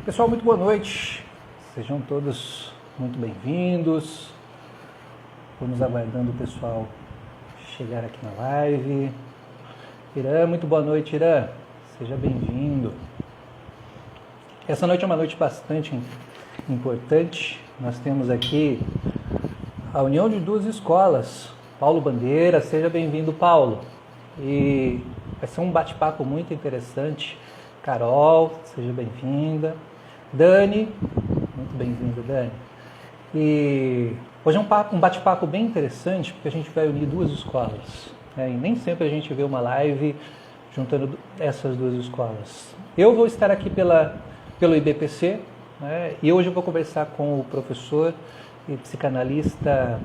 Pessoal, muito boa noite. Sejam todos muito bem-vindos. Vamos aguardando o pessoal chegar aqui na live. Irã, muito boa noite, Irã. Seja bem-vindo. Essa noite é uma noite bastante importante. Nós temos aqui a união de duas escolas. Paulo Bandeira, seja bem-vindo, Paulo. E vai ser um bate-papo muito interessante. Carol, seja bem-vinda. Dani, muito bem-vinda, Dani. E hoje é um bate-papo bem interessante, porque a gente vai unir duas escolas. E nem sempre a gente vê uma live juntando essas duas escolas. Eu vou estar aqui pelo IBPC, né, e hoje eu vou conversar com o professor e psicanalista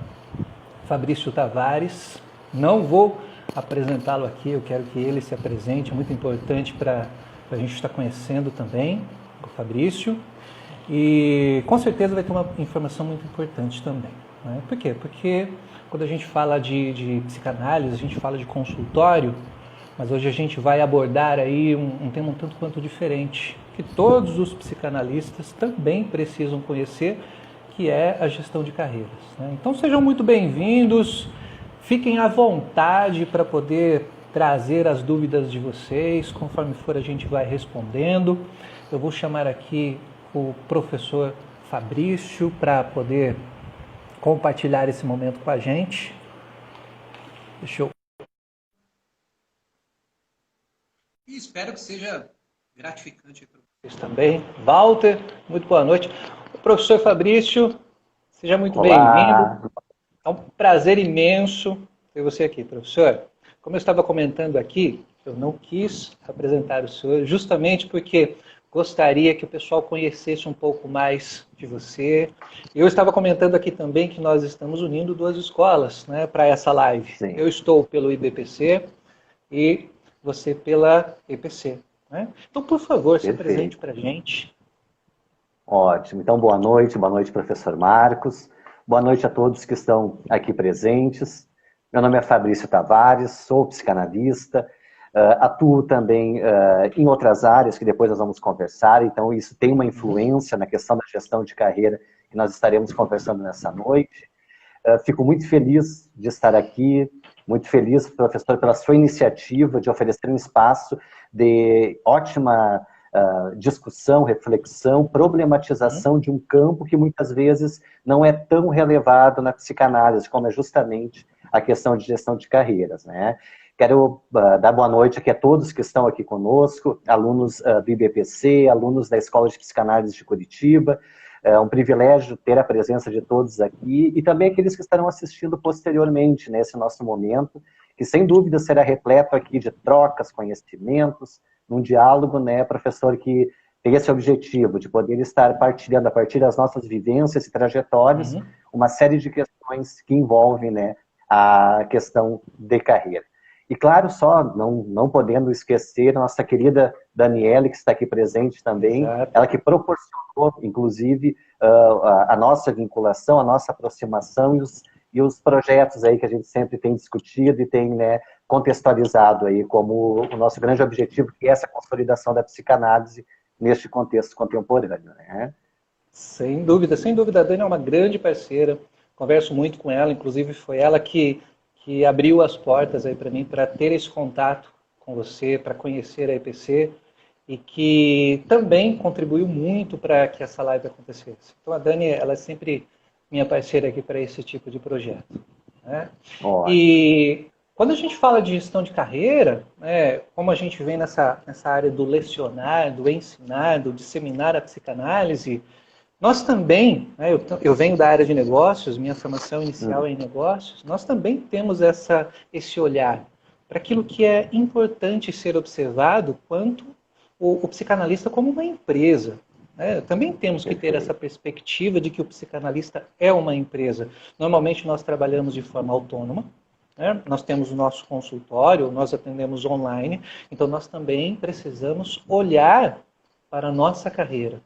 Fabrício Tavares. Não vou apresentá-lo aqui, eu quero que ele se apresente, é muito importante para a gente estar conhecendo também o Fabrício. E com certeza vai ter uma informação muito importante também. Né? Por quê? Porque quando a gente fala de psicanálise, a gente fala de consultório, mas hoje a gente vai abordar aí um tema um tanto quanto diferente, que todos os psicanalistas também precisam conhecer, que é a gestão de carreiras. Né? Então sejam muito bem-vindos, fiquem à vontade para poder trazer as dúvidas de vocês, conforme for a gente vai respondendo. Eu vou chamar aqui o professor Fabrício para poder compartilhar esse momento com a gente. Deixa eu... E espero que seja gratificante para vocês também. Walter, muito boa noite. O professor Fabrício, seja muito bem-vindo. É um prazer imenso ter você aqui, professor. Como eu estava comentando aqui, eu não quis apresentar o senhor justamente porque gostaria que o pessoal conhecesse um pouco mais de você. Eu estava comentando aqui também que nós estamos unindo duas escolas, né, para essa live. Sim. Eu estou pelo IBPC e você pela EPC. Né? Então, por favor, se apresente para a gente. Ótimo. Então, boa noite, professor Marcos. Boa noite a todos que estão aqui presentes. Meu nome é Fabrício Tavares, sou psicanalista, atuo também em outras áreas que depois nós vamos conversar, então isso tem uma influência na questão da gestão de carreira que nós estaremos conversando nessa noite. Fico muito feliz de estar aqui, muito feliz, professor, pela sua iniciativa de oferecer um espaço de ótima discussão, reflexão, problematização de um campo que muitas vezes não é tão relevado na psicanálise, como é justamente a questão de gestão de carreiras, né? Quero dar boa noite aqui a todos que estão aqui conosco, alunos do IBPC, alunos da Escola de Psicanálise de Curitiba. É um privilégio ter a presença de todos aqui e também aqueles que estarão assistindo posteriormente nesse nosso momento, que sem dúvida será repleto aqui de trocas, conhecimentos, num diálogo, né, professor, que tem esse objetivo de poder estar partilhando a partir das nossas vivências e trajetórias uma série de questões que envolvem, né, a questão de carreira. E claro, só não podendo esquecer a nossa querida Daniele, que está aqui presente também, ela que proporcionou, inclusive, a nossa vinculação, a nossa aproximação e os projetos aí que a gente sempre tem discutido e tem, né, contextualizado aí como o nosso grande objetivo, que é essa consolidação da psicanálise neste contexto contemporâneo, né? Sem dúvida, a Dani é uma grande parceira, converso muito com ela, inclusive foi ela que abriu as portas aí para mim, para ter esse contato com você, para conhecer a EPC, e que também contribuiu muito para que essa live acontecesse. Então a Dani, ela é sempre minha parceira aqui para esse tipo de projeto. Né? E quando a gente fala de gestão de carreira, né, como a gente vem nessa área do lecionar, do ensinar, do disseminar a psicanálise, nós também, né, eu venho da área de negócios, minha formação inicial é em negócios, nós também temos esse olhar para aquilo que é importante ser observado quanto o psicanalista como uma empresa. Né? Também temos que ter essa perspectiva de que o psicanalista é uma empresa. Normalmente nós trabalhamos de forma autônoma, né? Nós temos o nosso consultório, nós atendemos online, então nós também precisamos olhar para a nossa carreira.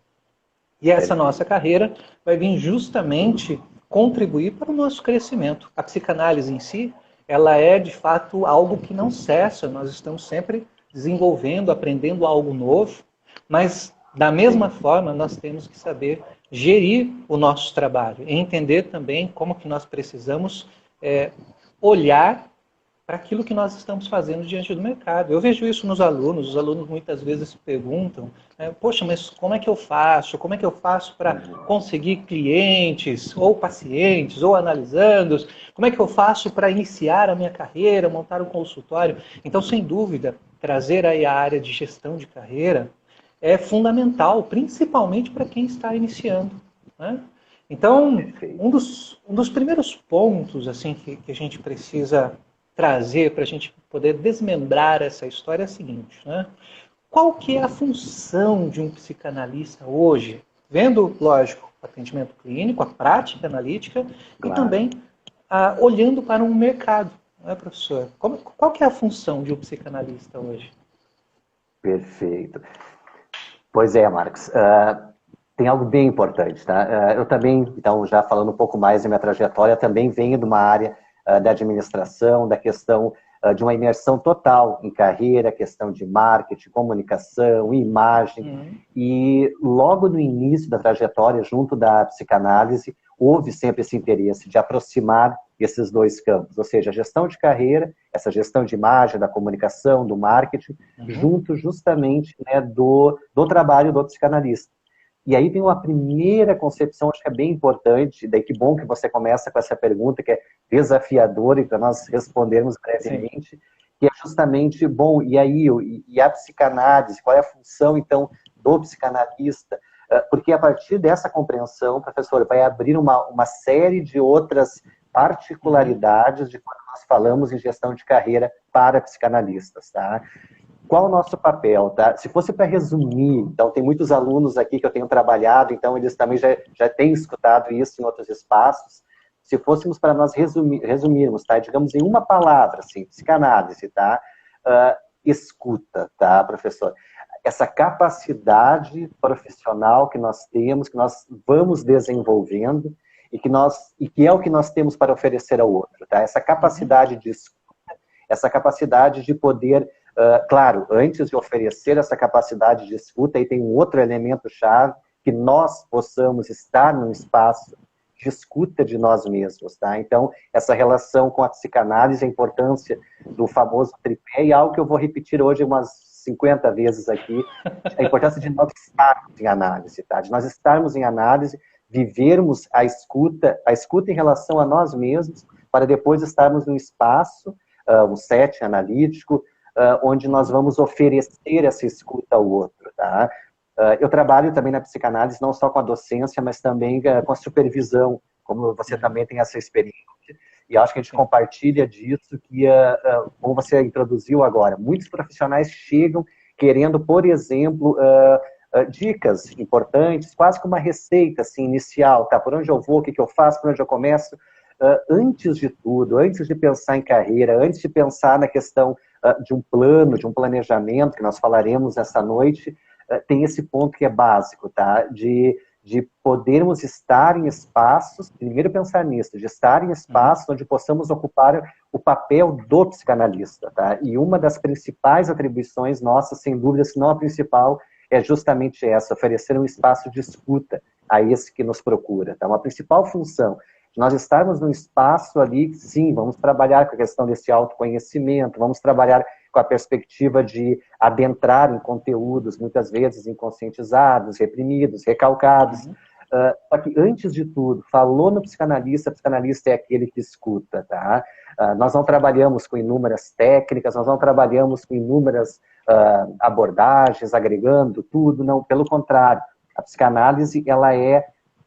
E essa nossa carreira vai vir justamente contribuir para o nosso crescimento. A psicanálise em si, ela é de fato algo que não cessa, nós estamos sempre desenvolvendo, aprendendo algo novo, mas Da mesma forma, nós temos que saber gerir o nosso trabalho e entender também como que nós precisamos olhar para aquilo que nós estamos fazendo diante do mercado. Eu vejo isso nos alunos. Os alunos muitas vezes perguntam, poxa, mas como é que eu faço? Como é que eu faço para conseguir clientes, ou pacientes, ou analisandos? Como é que eu faço para iniciar a minha carreira, montar um consultório? Então, sem dúvida, trazer aí a área de gestão de carreira é fundamental, principalmente para quem está iniciando, né? Então, um dos primeiros pontos assim que a gente precisa trazer para a gente poder desmembrar essa história é a seguinte, né? Qual que é a função de um psicanalista hoje? Vendo, lógico, o atendimento clínico, a prática analítica, claro, e também olhando para um mercado, não é, professor? Qual que é a função de um psicanalista hoje? Perfeito. Pois é, Marcos. Tem algo bem importante, tá? Eu também, então, já falando um pouco mais da minha trajetória, também venho de uma área da administração, da questão de uma imersão total em carreira, questão de marketing, comunicação, imagem. E logo no início da trajetória, junto da psicanálise, houve sempre esse interesse de aproximar esses dois campos, ou seja, a gestão de carreira, essa gestão de imagem, da comunicação, do marketing, junto justamente, né, do trabalho do psicanalista. E aí vem uma primeira concepção, acho que é bem importante, daí que bom que você começa com essa pergunta, que é desafiadora, e para nós respondermos brevemente, sim, que é justamente, bom, e aí, e a psicanálise, qual é a função, então, do psicanalista? Porque a partir dessa compreensão, professor, vai abrir uma série de outras particularidades de quando nós falamos em gestão de carreira para psicanalistas, tá? Qual o nosso papel, tá? Se fosse para resumir, então tem muitos alunos aqui que eu tenho trabalhado, então eles também já têm escutado isso em outros espaços. Se fôssemos para nós resumirmos, tá? Digamos em uma palavra, assim, psicanálise, tá? Escuta, tá, professor? Essa capacidade profissional que nós temos, que nós vamos desenvolvendo e que é o que nós temos para oferecer ao outro, tá? Essa capacidade de escuta, essa capacidade de poder, claro, antes de oferecer essa capacidade de escuta, aí tem um outro elemento chave, que nós possamos estar num espaço de escuta de nós mesmos, tá? Então, essa relação com a psicanálise, a importância do famoso tripé, e algo que eu vou repetir hoje umas 50 vezes aqui, a importância de nós estarmos em análise, tá? De nós estarmos em análise, vivermos a escuta em relação a nós mesmos, para depois estarmos num espaço, um setting analítico, onde nós vamos oferecer essa escuta ao outro, tá? Eu trabalho também na psicanálise, não só com a docência, mas também com a supervisão, como você também tem essa experiência, e acho que a gente compartilha disso, que, como você introduziu agora, muitos profissionais chegam querendo, por exemplo, dicas importantes, quase como uma receita assim, inicial, tá? Por onde eu vou, o que eu faço, por onde eu começo. Antes de tudo, antes de pensar em carreira, antes de pensar na questão de um plano, de um planejamento, que nós falaremos essa noite, tem esse ponto que é básico, tá? De podermos estar em espaços, primeiro pensar nisso, de estar em espaços onde possamos ocupar o papel do psicanalista, tá? E uma das principais atribuições nossas, sem dúvida, se não a principal, é justamente essa, oferecer um espaço de escuta a esse que nos procura, tá? Uma principal função de nós estarmos num espaço ali, sim, vamos trabalhar com a questão desse autoconhecimento, vamos trabalhar com a perspectiva de adentrar em conteúdos, muitas vezes inconscientizados, reprimidos, recalcados. Só que, antes de tudo, falou no psicanalista, o psicanalista é aquele que escuta, tá? Nós não trabalhamos com inúmeras técnicas, nós não trabalhamos com inúmeras abordagens, agregando tudo, não, pelo contrário. A psicanálise, ela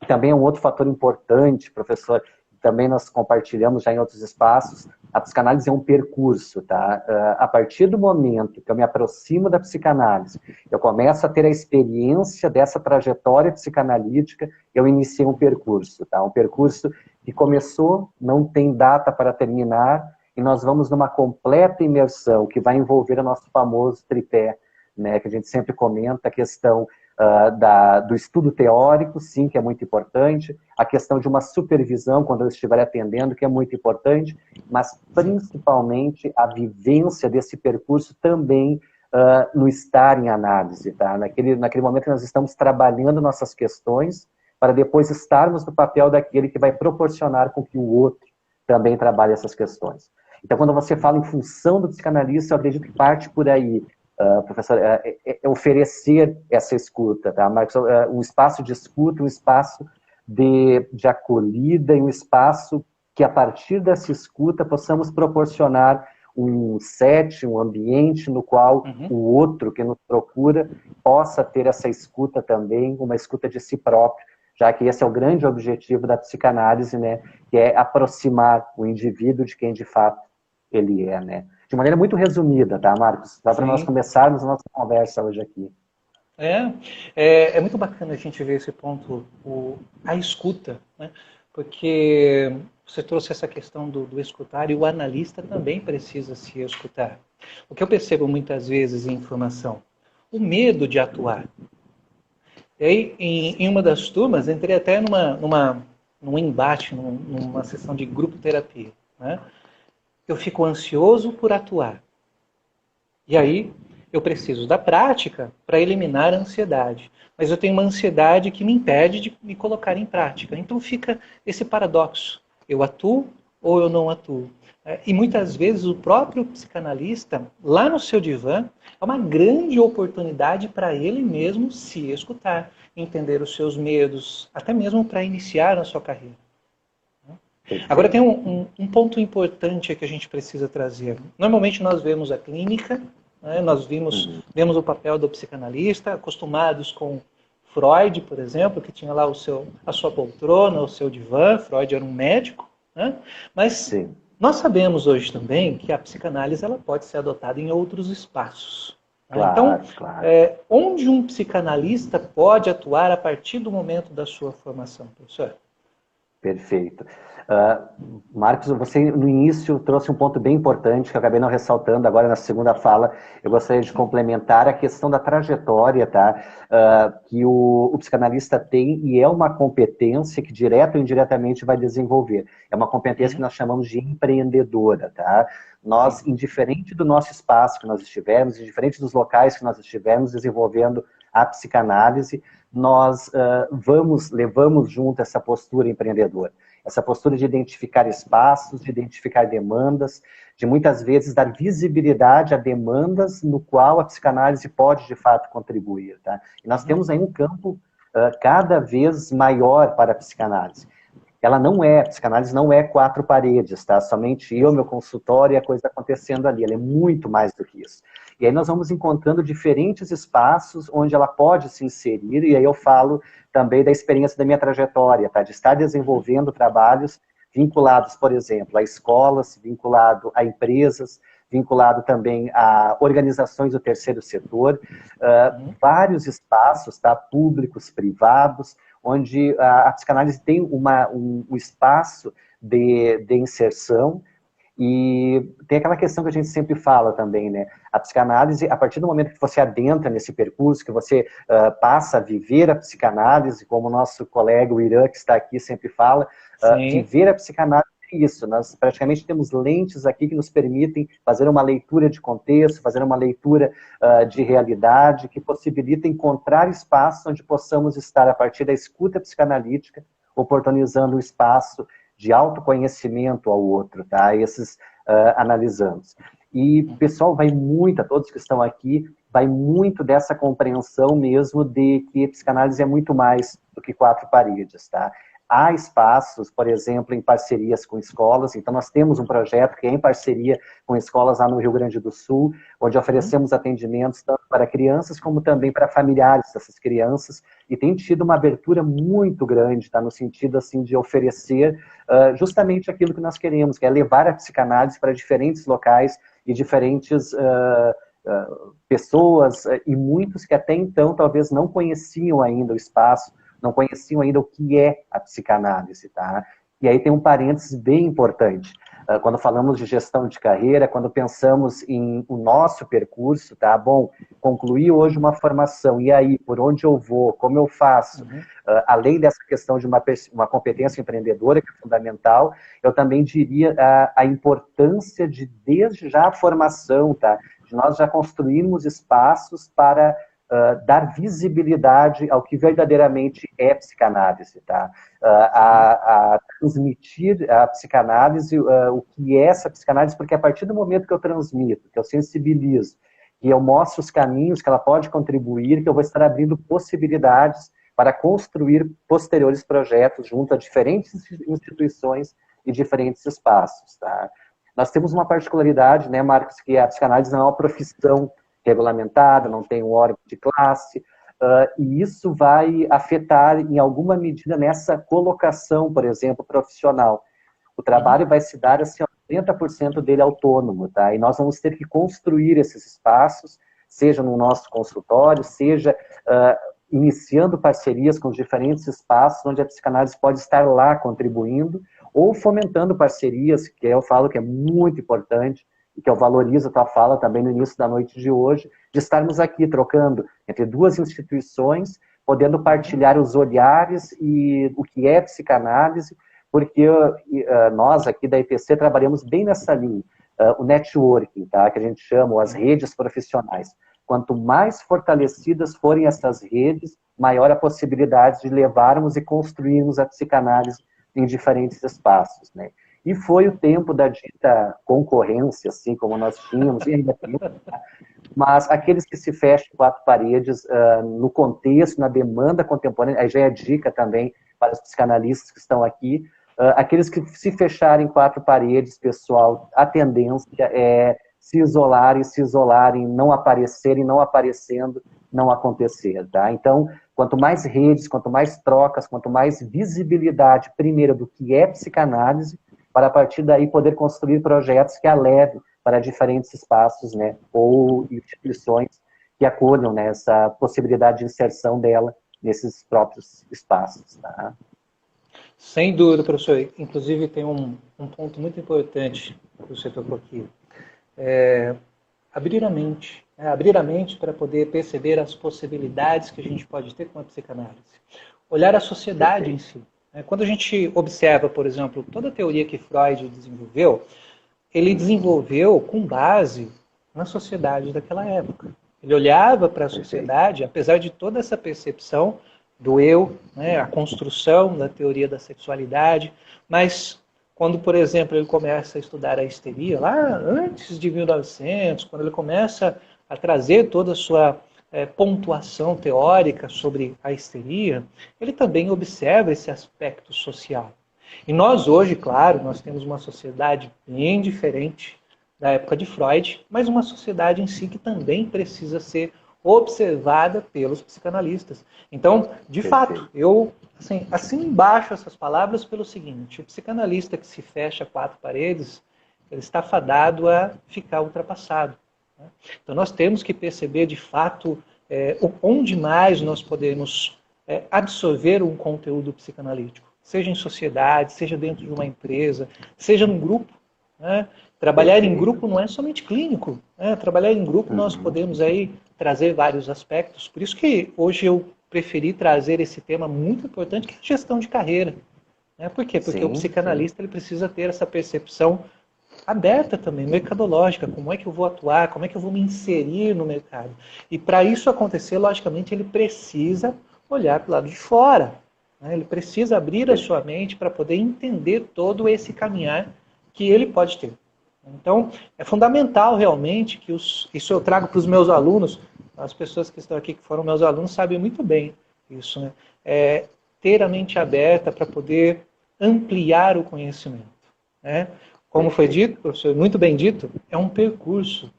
também é um outro fator importante, professor, também nós compartilhamos já em outros espaços, a psicanálise é um percurso, tá? A partir do momento que eu me aproximo da psicanálise, eu começo a ter a experiência dessa trajetória psicanalítica, eu iniciei um percurso, tá? Um percurso que começou, não tem data para terminar, e nós vamos numa completa imersão, que vai envolver o nosso famoso tripé, né? Que a gente sempre comenta, a questão do estudo teórico, sim, que é muito importante, a questão de uma supervisão quando eu estiver atendendo, que é muito importante, mas principalmente a vivência desse percurso também no estar em análise, tá? Naquele momento que nós estamos trabalhando nossas questões para depois estarmos no papel daquele que vai proporcionar com que o outro também trabalhe essas questões. Então, quando você fala em função do psicanalista, eu acredito que parte por aí, professor, é oferecer essa escuta, tá, Marcos? Um espaço de escuta, um espaço de acolhida e um espaço que, a partir dessa escuta, possamos proporcionar um set, um ambiente no qual o outro que nos procura possa ter essa escuta também, uma escuta de si próprio, já que esse é o grande objetivo da psicanálise, né, que é aproximar o indivíduo de quem de fato ele é, né. De maneira muito resumida, tá, Marcos? Dá para nós começarmos a nossa conversa hoje aqui. É muito bacana a gente ver esse ponto, a escuta, né? Porque você trouxe essa questão do escutar e o analista também precisa se escutar. O que eu percebo muitas vezes em formação, o medo de atuar. E aí, em uma das turmas, entrei até num embate, numa sessão de grupo terapia, né? Eu fico ansioso por atuar. E aí, eu preciso da prática para eliminar a ansiedade. Mas eu tenho uma ansiedade que me impede de me colocar em prática. Então fica esse paradoxo. Eu atuo ou eu não atuo? E muitas vezes o próprio psicanalista, lá no seu divã, é uma grande oportunidade para ele mesmo se escutar, entender os seus medos, até mesmo para iniciar a sua carreira. Agora tem um ponto importante que a gente precisa trazer. Normalmente nós vemos a clínica, né? Nós vemos o papel do psicanalista, acostumados com Freud, por exemplo, que tinha lá a sua poltrona, o seu divã. Freud era um médico, né? Mas nós sabemos hoje também que a psicanálise ela pode ser adotada em outros espaços. Claro, então, claro. Onde um psicanalista pode atuar a partir do momento da sua formação, professor? Perfeito. Marcos, você no início trouxe um ponto bem importante que eu acabei não ressaltando agora na segunda fala. Eu gostaria de complementar a questão da trajetória, tá? Que o psicanalista tem e é uma competência que direto ou indiretamente vai desenvolver. É uma competência que nós chamamos de empreendedora, tá? Nós, indiferente do nosso espaço que nós estivermos, indiferente dos locais que nós estivermos desenvolvendo a psicanálise, nós levamos junto essa postura empreendedora. Essa postura de identificar espaços, de identificar demandas, de muitas vezes dar visibilidade a demandas no qual a psicanálise pode, de fato, contribuir. Tá? E nós temos aí um campo cada vez maior para a psicanálise. A psicanálise não é quatro paredes, tá? Somente eu, meu consultório e a coisa acontecendo ali. Ela é muito mais do que isso. E aí nós vamos encontrando diferentes espaços onde ela pode se inserir, e aí eu falo também da experiência da minha trajetória, tá? De estar desenvolvendo trabalhos vinculados, por exemplo, a escolas, vinculado a empresas, vinculado também a organizações do terceiro setor, vários espaços, tá? Públicos, privados, onde a psicanálise tem um espaço de inserção. E tem aquela questão que a gente sempre fala também, né? A psicanálise, a partir do momento que você adentra nesse percurso, que você passa a viver a psicanálise, como o nosso colega, o Irã, que está aqui, sempre fala, viver a psicanálise é isso. Nós praticamente temos lentes aqui que nos permitem fazer uma leitura de contexto, fazer uma leitura de realidade, que possibilita encontrar espaços onde possamos estar, a partir da escuta psicanalítica, oportunizando o espaço de autoconhecimento ao outro, tá? Esses analisamos. E o pessoal vai muito, a todos que estão aqui, vai muito dessa compreensão mesmo de que a psicanálise é muito mais do que quatro paredes, tá? Há espaços, por exemplo, em parcerias com escolas. Então, nós temos um projeto que é em parceria com escolas lá no Rio Grande do Sul, onde oferecemos atendimentos tanto para crianças como também para familiares dessas crianças, e tem tido uma abertura muito grande, tá? No sentido assim, de oferecer justamente aquilo que nós queremos, que é levar a psicanálise para diferentes locais e diferentes pessoas, e muitos que até então talvez não conheciam ainda o espaço, não conheciam ainda o que é a psicanálise, tá? E aí tem um parênteses bem importante. Quando falamos de gestão de carreira, quando pensamos em o nosso percurso, tá? Bom, concluí hoje uma formação, e aí, por onde eu vou, como eu faço? Além dessa questão de uma competência empreendedora, que é fundamental, eu também diria a importância de, desde já, a formação, tá? De nós já construímos espaços para dar visibilidade ao que verdadeiramente é psicanálise, tá? A transmitir a psicanálise, o que é essa psicanálise, porque a partir do momento que eu transmito, que eu sensibilizo, que eu mostro os caminhos que ela pode contribuir, que eu vou estar abrindo possibilidades para construir posteriores projetos junto a diferentes instituições e diferentes espaços, tá? Nós temos uma particularidade, né, Marcos, que a psicanálise não é uma profissão regulamentada, não tem um órgão de classe, e isso vai afetar em alguma medida nessa colocação, por exemplo, profissional. O trabalho vai se dar assim, 80% dele autônomo, tá? E nós vamos ter que construir esses espaços, seja no nosso consultório, seja iniciando parcerias com os diferentes espaços onde a psicanálise pode estar lá contribuindo, ou fomentando parcerias, que eu falo que é muito importante, e que eu valorizo a tua fala também no início da noite de hoje, de estarmos aqui trocando entre duas instituições, podendo partilhar os olhares e o que é psicanálise, porque nós aqui da IPC trabalhamos bem nessa linha, o networking, tá? Que a gente chama, as redes profissionais. Quanto mais fortalecidas forem essas redes, maior a possibilidade de levarmos e construirmos a psicanálise em diferentes espaços, né? E foi o tempo da dita concorrência, assim como nós tínhamos, e ainda temos, tá? Mas aqueles que se fecham em quatro paredes, no contexto, na demanda contemporânea, aí já é dica também para os psicanalistas que estão aqui, aqueles que se fecharem em quatro paredes, pessoal, a tendência é se isolarem, não aparecerem, não aparecendo, não acontecer, tá? Então, quanto mais redes, quanto mais trocas, quanto mais visibilidade, primeiro, do que é psicanálise, para a partir daí poder construir projetos que a levem para diferentes espaços, né, ou instituições que acolham, né, essa possibilidade de inserção dela nesses próprios espaços, tá? Sem dúvida, professor. Inclusive, tem um ponto muito importante que você tocou aqui. Abrir a mente. Abrir a mente para poder perceber as possibilidades que a gente pode ter com a psicanálise. Olhar a sociedade em si. Quando a gente observa, por exemplo, toda a teoria que Freud desenvolveu, ele desenvolveu com base na sociedade daquela época. Ele olhava para a sociedade, apesar de toda essa percepção do eu, né, a construção da teoria da sexualidade, mas quando, por exemplo, ele começa a estudar a histeria, lá antes de 1900, quando ele começa a trazer toda a sua pontuação teórica sobre a histeria, ele também observa esse aspecto social. E nós hoje, claro, nós temos uma sociedade bem diferente da época de Freud, mas uma sociedade em si que também precisa ser observada pelos psicanalistas. Então, de fato, eu assim embaixo essas palavras pelo seguinte: o psicanalista que se fecha a quatro paredes, ele está fadado a ficar ultrapassado. Né? Então, nós temos que perceber, de fato, onde mais nós podemos absorver um conteúdo psicanalítico, seja em sociedade, seja dentro de uma empresa, seja num grupo. Né? Trabalhar em grupo não é somente clínico. Né? Trabalhar em grupo nós podemos aí trazer vários aspectos. Por isso que hoje eu preferi trazer esse tema muito importante, que é a gestão de carreira. Né? Por quê? Porque o psicanalista ele precisa ter essa percepção aberta também, mercadológica. Como é que eu vou atuar? Como é que eu vou me inserir no mercado? E para isso acontecer, logicamente, ele precisa olhar para o lado de fora. Né? Ele precisa abrir a sua mente para poder entender todo esse caminhar que ele pode ter. Então, é fundamental realmente que isso eu trago para os meus alunos, as pessoas que estão aqui, que foram meus alunos, sabem muito bem isso, né? Ter a mente aberta para poder ampliar o conhecimento. Né? Como foi dito, professor, muito bem dito, é um percurso.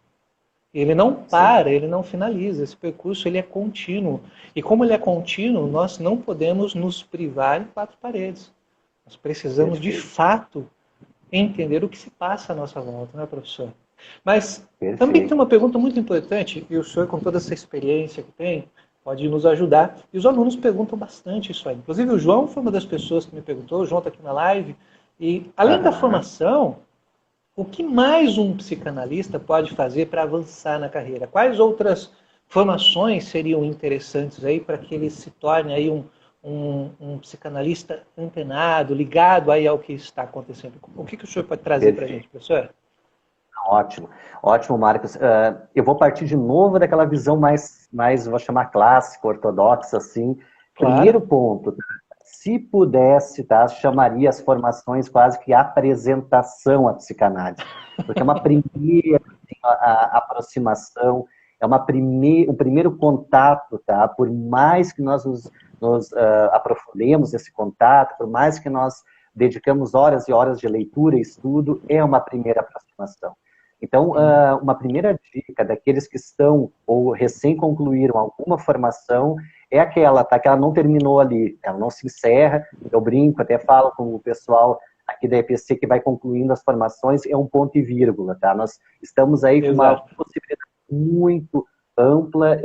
Ele não para, ele não finaliza. Esse percurso ele é contínuo. E como ele é contínuo, nós não podemos nos privar em quatro paredes. Nós precisamos, de fato, entender o que se passa à nossa volta, né, professor? Mas também tem uma pergunta muito importante, e o senhor, com toda essa experiência que tem, pode nos ajudar. E os alunos perguntam bastante isso aí. Inclusive, o João foi uma das pessoas que me perguntou, o João está aqui na live. E, além da formação, o que mais um psicanalista pode fazer para avançar na carreira? Quais outras formações seriam interessantes aí para que ele se torne aí um psicanalista antenado, ligado aí ao que está acontecendo? O que o senhor pode trazer para a gente, professor? Ótimo, ótimo, Marcos. Eu vou partir de novo daquela visão mais vou chamar clássica, ortodoxa, assim. Claro. Primeiro ponto, tá? Se pudesse, tá, chamaria as formações quase que apresentação à psicanálise, porque é uma primeira assim, a aproximação, é um primeiro contato, tá? Por mais que nós nos aprofundemos esse contato, por mais que nós dedicamos horas e horas de leitura e estudo, é uma primeira aproximação. Então, uma primeira dica daqueles que estão ou recém concluíram alguma formação é aquela, tá? Que ela não terminou ali, ela não se encerra. Eu brinco, até falo com o pessoal aqui da EPC que vai concluindo as formações, é um ponto e vírgula, tá? Nós estamos aí com uma possibilidade muito ampla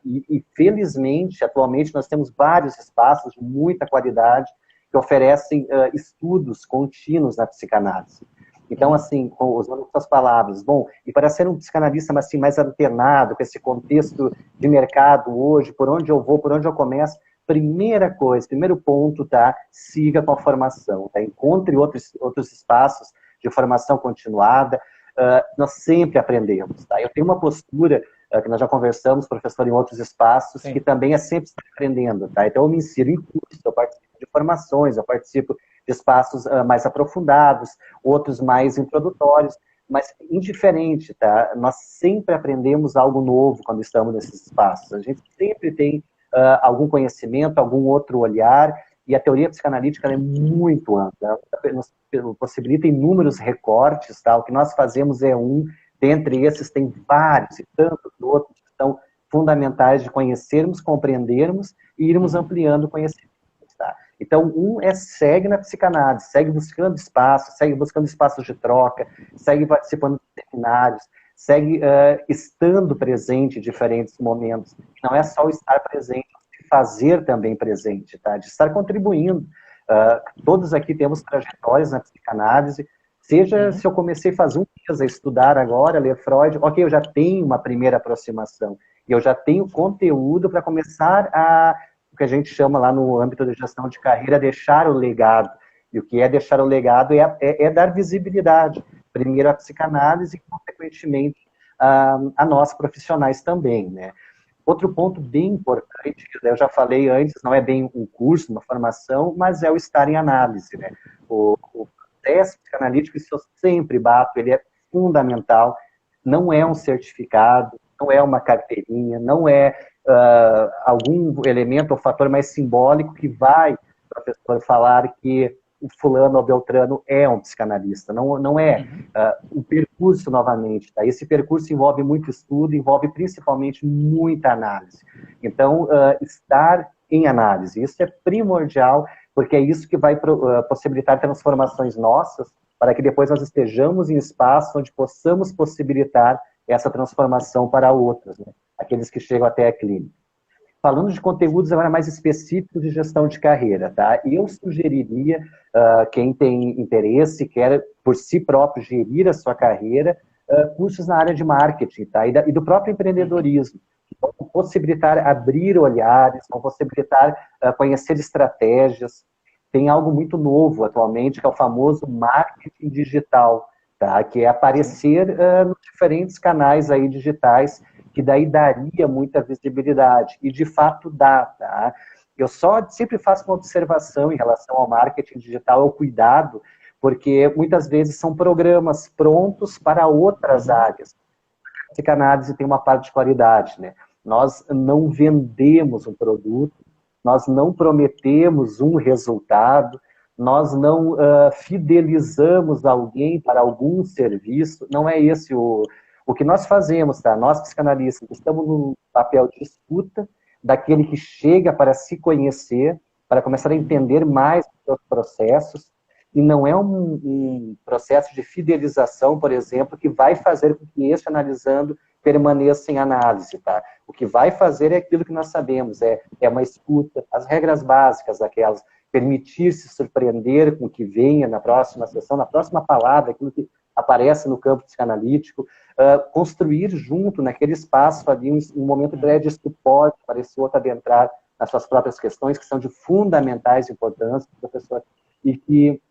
e felizmente, atualmente, nós temos vários espaços de muita qualidade que oferecem estudos contínuos na psicanálise. Então, assim, usando suas palavras, bom, e para ser um psicanalista assim, mais antenado com esse contexto de mercado hoje, por onde eu vou, por onde eu começo, primeira coisa, primeiro ponto, tá? Siga com a formação, tá? Encontre outros espaços de formação continuada. Nós sempre aprendemos, tá? Eu tenho uma postura que nós já conversamos, professor, em outros espaços, que também é sempre estar aprendendo, tá? Então, eu me insiro em cursos, eu participo de formações, eu participo de espaços mais aprofundados, outros mais introdutórios, mas indiferente, tá? Nós sempre aprendemos algo novo quando estamos nesses espaços. A gente sempre tem algum conhecimento, algum outro olhar, e a teoria psicanalítica é muito ampla, nos possibilita inúmeros recortes, tá? O que nós fazemos é dentre esses tem vários e tantos outros que são fundamentais de conhecermos, compreendermos e irmos ampliando o conhecimento. Tá? Então, segue na psicanálise, segue buscando espaços, segue buscando espaços de troca, segue participando de seminários, segue estando presente em diferentes momentos. Não é só o estar presente, é fazer também presente, tá? De estar contribuindo. Todos aqui temos trajetórias na psicanálise, seja se eu comecei faz um mês a estudar agora, a ler Freud, ok, eu já tenho uma primeira aproximação, e eu já tenho conteúdo para começar o que a gente chama lá no âmbito da gestão de carreira, deixar o legado. E o que é deixar o legado é dar visibilidade, primeiro à psicanálise e, consequentemente, a nós profissionais também, né? Outro ponto bem importante, que eu já falei antes, não é bem um curso, uma formação, mas é o estar em análise, né? O processo psicanalítico, isso eu sempre bato, ele é fundamental, não é um certificado, não é uma carteirinha, não é algum elemento ou fator mais simbólico que vai, o professor, falar que o fulano ou beltrano é um psicanalista. Não é um percurso, novamente. Tá? Esse percurso envolve muito estudo, envolve principalmente muita análise. Então, estar em análise, isso é primordial, porque é isso que vai possibilitar transformações nossas, para que depois nós estejamos em espaço onde possamos possibilitar essa transformação para outros, né? Aqueles que chegam até a clínica. Falando de conteúdos agora mais específicos de gestão de carreira, tá? Eu sugeriria, quem tem interesse, quer por si próprio gerir a sua carreira, cursos na área de marketing, tá? E do próprio empreendedorismo, que vão possibilitar abrir olhares, vão possibilitar conhecer estratégias. Tem algo muito novo atualmente, que é o famoso marketing digital, tá? Que é aparecer nos diferentes canais aí digitais, que daí daria muita visibilidade, e de fato dá, tá? Eu só sempre faço uma observação em relação ao marketing digital, ao cuidado, porque muitas vezes são programas prontos para outras áreas. A psicanálise tem uma particularidade, né? Nós não vendemos um produto, nós não prometemos um resultado, nós não fidelizamos alguém para algum serviço, não é esse o que nós fazemos, tá? Nós, psicanalistas, estamos no papel de escuta daquele que chega para se conhecer, para começar a entender mais os seus processos, e não é um processo de fidelização, por exemplo, que vai fazer com que este analisando permaneça em análise, tá? O que vai fazer é aquilo que nós sabemos, é uma escuta, as regras básicas daquelas, permitir-se surpreender com o que venha na próxima sessão, na próxima palavra, aquilo que aparece no campo psicanalítico, construir junto naquele espaço ali um momento breve de suporte para esse outro adentrar nas suas próprias questões, que são de fundamentais importância, professor, e que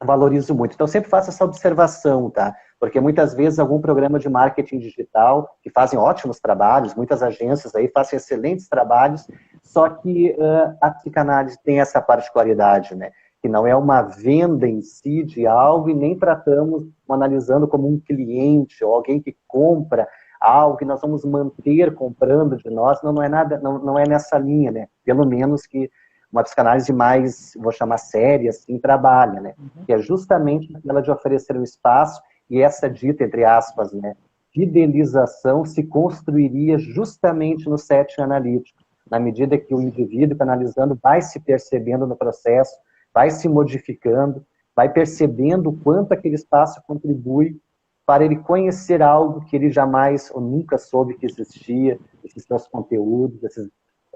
valorizo muito. Então, eu sempre faço essa observação, tá? Porque muitas vezes algum programa de marketing digital, que fazem ótimos trabalhos, muitas agências aí fazem excelentes trabalhos, só que a psicanálise tem essa particularidade, né? Que não é uma venda em si de algo e nem tratamos, analisando como um cliente ou alguém que compra algo que nós vamos manter comprando de nós, não é nada, não é nessa linha, né? Pelo menos que uma psicanálise mais, vou chamar séria, assim, trabalha, né? Que é justamente aquela de oferecer um espaço, e essa dita, entre aspas, né, fidelização se construiria justamente no setting analítico, na medida que o indivíduo analisando vai se percebendo no processo, vai se modificando, vai percebendo o quanto aquele espaço contribui para ele conhecer algo que ele jamais ou nunca soube que existia, esses seus conteúdos,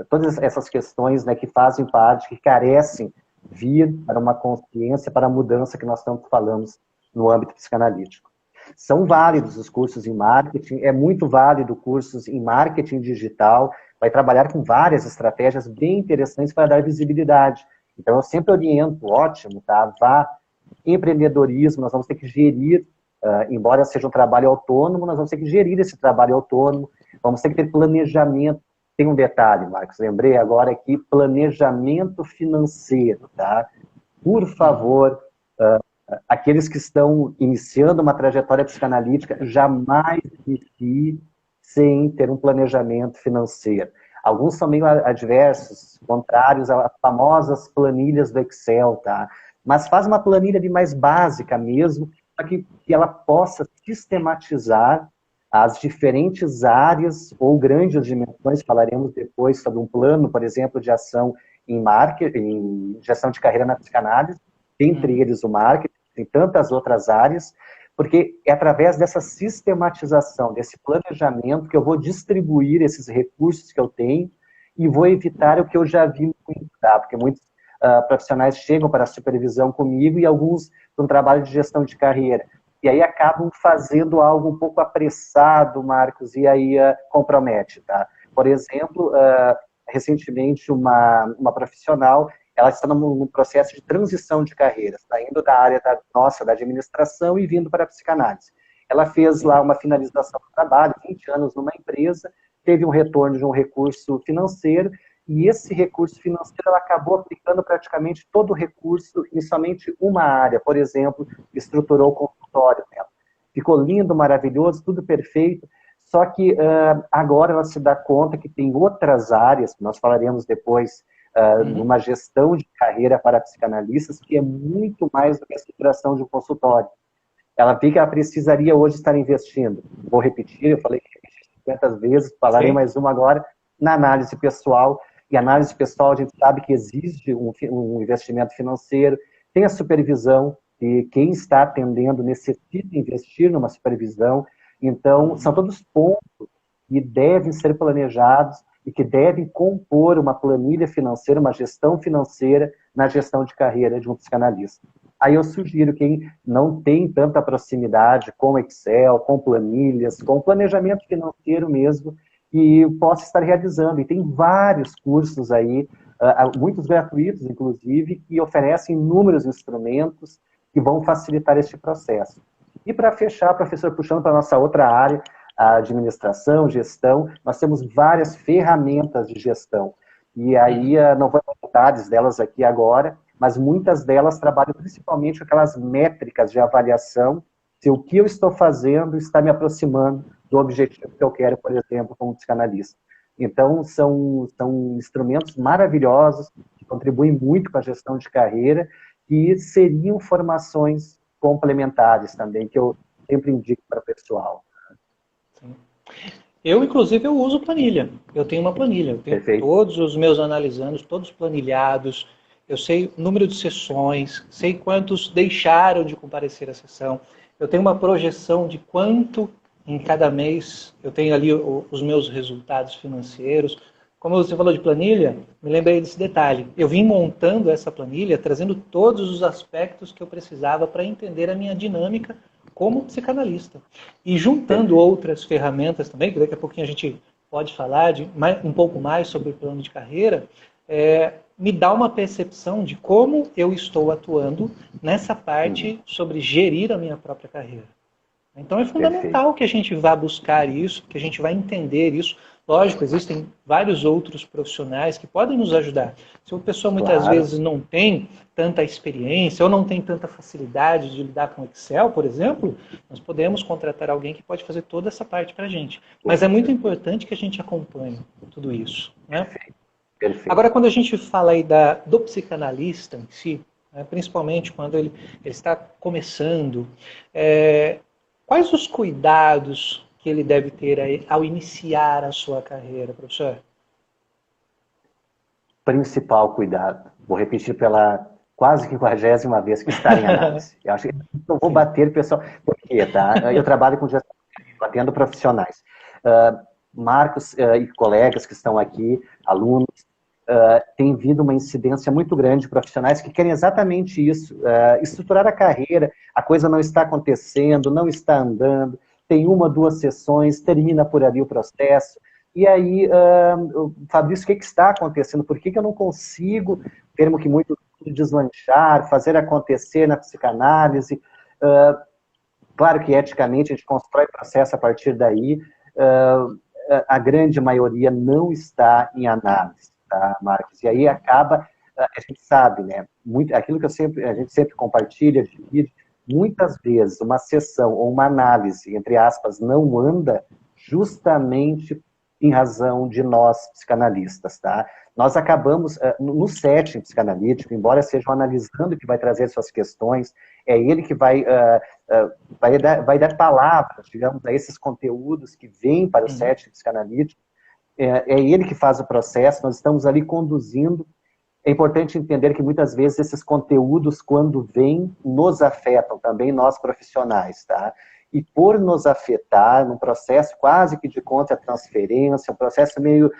todas essas questões, né, que fazem parte, que carecem vir para uma consciência, para a mudança que nós tanto falamos no âmbito psicanalítico. São válidos os cursos em marketing, é muito válido cursos em marketing digital, vai trabalhar com várias estratégias bem interessantes para dar visibilidade. Então, eu sempre oriento, ótimo, tá? Vá, empreendedorismo, nós vamos ter que gerir, embora seja um trabalho autônomo, nós vamos ter que gerir esse trabalho autônomo, vamos ter que ter planejamento. Tem um detalhe, Marcos, lembrei agora aqui, planejamento financeiro, tá? Por favor, aqueles que estão iniciando uma trajetória psicanalítica, jamais inicie sem ter um planejamento financeiro. Alguns são meio adversos, contrários às famosas planilhas do Excel, tá? Mas faz uma planilha de mais básica mesmo, para que ela possa sistematizar as diferentes áreas ou grandes dimensões. Falaremos depois sobre um plano, por exemplo, de ação em marketing, em gestão de carreira na psicanálise, entre eles o marketing, tem tantas outras áreas, porque é através dessa sistematização, desse planejamento, que eu vou distribuir esses recursos que eu tenho e vou evitar o que eu já vi muito, tá? Porque muitos profissionais chegam para a supervisão comigo e alguns para um trabalho de gestão de carreira. E aí acabam fazendo algo um pouco apressado, Marcos, e aí compromete, tá? Por exemplo, recentemente uma profissional, ela está num processo de transição de carreira, está indo da área da administração e vindo para a psicanálise. Ela fez lá uma finalização do trabalho, 20 anos numa empresa, teve um retorno de um recurso financeiro, e esse recurso financeiro ela acabou aplicando praticamente todo o recurso em somente uma área. Por exemplo, estruturou o consultório dela. Ficou lindo, maravilhoso, tudo perfeito, só que agora ela se dá conta que tem outras áreas, que nós falaremos depois, numa gestão de carreira para psicanalistas, que é muito mais do que a estruturação de um consultório. Ela vê que ela precisaria hoje estar investindo. Vou repetir, eu falei 50 vezes, falarei mais uma agora, na análise pessoal. E análise pessoal, a gente sabe que exige um investimento financeiro, tem a supervisão, e quem está atendendo necessita investir numa supervisão. Então, são todos pontos que devem ser planejados e que devem compor uma planilha financeira, uma gestão financeira na gestão de carreira de um psicanalista. Aí eu sugiro quem não tem tanta proximidade com Excel, com planilhas, com planejamento financeiro mesmo, que possa estar realizando. E tem vários cursos aí, muitos gratuitos, inclusive, que oferecem inúmeros instrumentos que vão facilitar este processo. E para fechar, professor, puxando para a nossa outra área, a administração, gestão, nós temos várias ferramentas de gestão. E aí, não vou dar detalhes delas aqui agora, mas muitas delas trabalham principalmente com aquelas métricas de avaliação, se o que eu estou fazendo está me aproximando do objetivo que eu quero, por exemplo, como psicanalista. Então, são instrumentos maravilhosos, que contribuem muito com a gestão de carreira, e seriam formações complementares também, que eu sempre indico para o pessoal. Sim. Eu, inclusive, eu uso planilha. Eu tenho uma planilha. Eu tenho Perfeito. todos os meus analisandos, todos planilhados. Eu sei o número de sessões, sei quantos deixaram de comparecer à sessão. Eu tenho uma projeção de quanto em cada mês eu tenho ali os meus resultados financeiros. Como você falou de planilha, me lembrei desse detalhe. Eu vim montando essa planilha, trazendo todos os aspectos que eu precisava para entender a minha dinâmica como psicanalista. E juntando outras ferramentas também, que daqui a pouquinho a gente pode falar um pouco mais sobre o plano de carreira, me dá uma percepção de como eu estou atuando nessa parte sobre gerir a minha própria carreira. Então é fundamental que a gente vá buscar isso, que a gente vá entender isso. Lógico, existem vários outros profissionais que podem nos ajudar. Se uma pessoa muitas vezes não tem tanta experiência ou não tem tanta facilidade de lidar com Excel, por exemplo, nós podemos contratar alguém que pode fazer toda essa parte para a gente. Mas é muito importante que a gente acompanhe tudo isso, né? Perfeito. Agora, quando a gente fala aí do psicanalista em si, né, principalmente quando ele está começando, quais os cuidados que ele deve ter aí ao iniciar a sua carreira, professor? Principal cuidado, vou repetir pela quase 50ª vez, que estar em análise. Eu acho que não vou bater, pessoal, porque tá? Eu trabalho com gestão, atendo profissionais. Marcos e colegas que estão aqui, alunos, tem vindo uma incidência muito grande de profissionais que querem exatamente isso, estruturar a carreira, a coisa não está acontecendo, não está andando, tem 1, 2 sessões, termina por ali o processo, e aí, Fabrício, o que está acontecendo? Por que eu não consigo, termo que muito deslanchar, fazer acontecer na psicanálise? Claro que eticamente a gente constrói processo a partir daí, a grande maioria não está em análise, tá, Marcos? E aí acaba, a gente sabe, né, aquilo que a gente sempre compartilha, divide, muitas vezes uma sessão ou uma análise, entre aspas, não anda justamente em razão de nós, psicanalistas, tá? Nós acabamos, no setting psicanalítico, embora seja o analisando que vai trazer suas questões, é ele que vai dar palavras, digamos, a esses conteúdos que vêm para o setting psicanalítico, é ele que faz o processo, nós estamos ali conduzindo. É importante entender que muitas vezes esses conteúdos, quando vêm, nos afetam também, nós profissionais, tá? E por nos afetar, num processo quase que de contra-transferência, um processo meio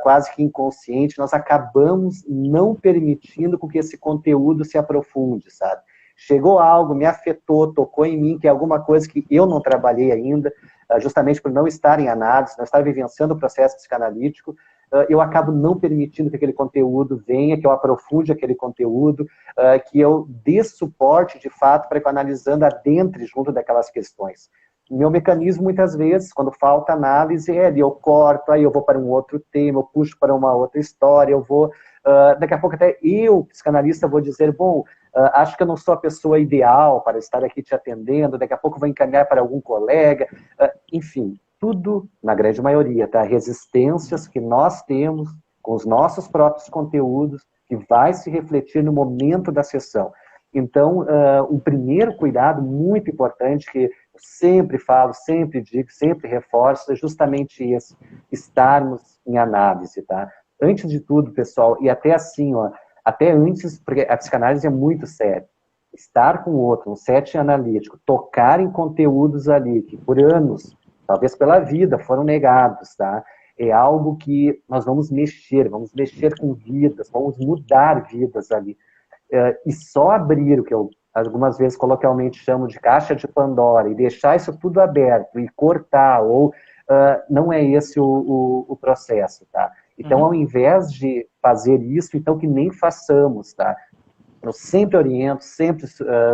quase que inconsciente, nós acabamos não permitindo com que esse conteúdo se aprofunde, sabe? Chegou algo, me afetou, tocou em mim, que é alguma coisa que eu não trabalhei ainda, justamente por não estar em análise, não estar vivenciando o processo psicanalítico, eu acabo não permitindo que aquele conteúdo venha, que eu aprofunde aquele conteúdo, que eu dê suporte, de fato, para que eu analisando adentre junto daquelas questões. O meu mecanismo, muitas vezes, quando falta análise, eu corto, aí eu vou para um outro tema, eu puxo para uma outra história, eu vou... daqui a pouco até eu, psicanalista, vou dizer, bom, acho que eu não sou a pessoa ideal para estar aqui te atendendo, daqui a pouco vou encaminhar para algum colega, enfim, tudo, na grande maioria, tá? Resistências que nós temos com os nossos próprios conteúdos, que vai se refletir no momento da sessão. Então, um primeiro cuidado muito importante, que eu sempre falo, sempre digo, sempre reforço, é justamente esse, estarmos em análise, tá? Antes de tudo, pessoal, e até assim, ó, até antes, porque a psicanálise é muito séria, estar com o outro, um setting analítico, tocar em conteúdos ali, que por anos, talvez pela vida, foram negados, tá? É algo que nós vamos mexer com vidas, vamos mudar vidas ali. E só abrir o que eu algumas vezes coloquialmente chamo de caixa de Pandora e deixar isso tudo aberto e cortar, ou não é esse o processo, tá? Então, ao invés de fazer isso, então que nem façamos, tá? Eu sempre oriento, sempre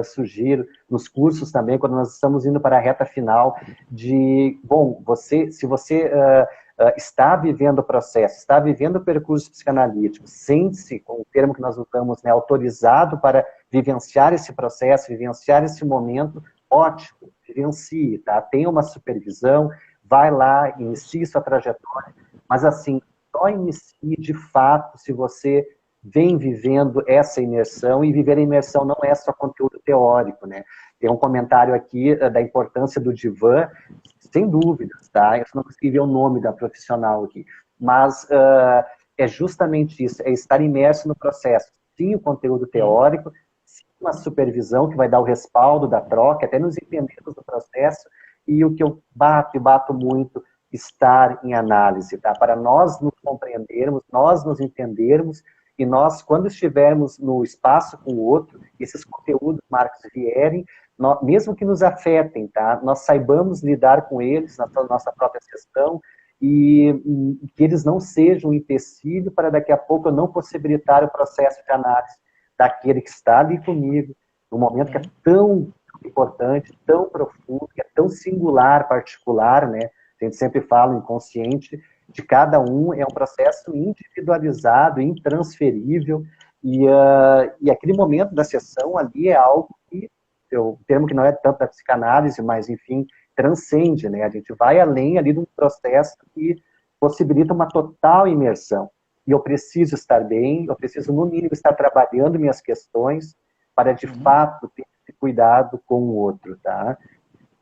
sugiro, nos cursos também, quando nós estamos indo para a reta final, de, bom, se você está vivendo o processo, está vivendo o percurso psicanalítico, sente-se, com o termo que nós usamos, né, autorizado para vivenciar esse processo, vivenciar esse momento, ótimo, vivencie, tá? Tenha uma supervisão, vai lá, inicie sua trajetória, mas assim, só inicie de fato se você vem vivendo essa imersão, e viver a imersão não é só conteúdo teórico, né? Tem um comentário aqui da importância do divã, sem dúvidas, tá? Eu não consegui ver o nome da profissional aqui, mas é justamente isso, é estar imerso no processo. Sim, o conteúdo teórico, sim, uma supervisão que vai dar o respaldo da troca, até nos entendermos do processo, e o que eu bato muito, estar em análise, tá? Para nós nos compreendermos, nós nos entendermos, e nós, quando estivermos no espaço com o outro, esses conteúdos, Marcos, vierem, mesmo que nos afetem, tá? Nós saibamos lidar com eles na nossa própria sessão, e que eles não sejam um empecilho para daqui a pouco eu não possibilitar o processo de análise daquele que está ali comigo, num momento que é tão importante, tão profundo, que é tão singular, particular, né? A gente sempre fala, o inconsciente de cada um é um processo individualizado, intransferível, e aquele momento da sessão ali é algo que, o termo que não é tanto da psicanálise, mas, enfim, transcende, né? A gente vai além ali de um processo que possibilita uma total imersão. E eu preciso estar bem, eu preciso, no mínimo, estar trabalhando minhas questões para, de fato, ter esse cuidado com o outro, tá?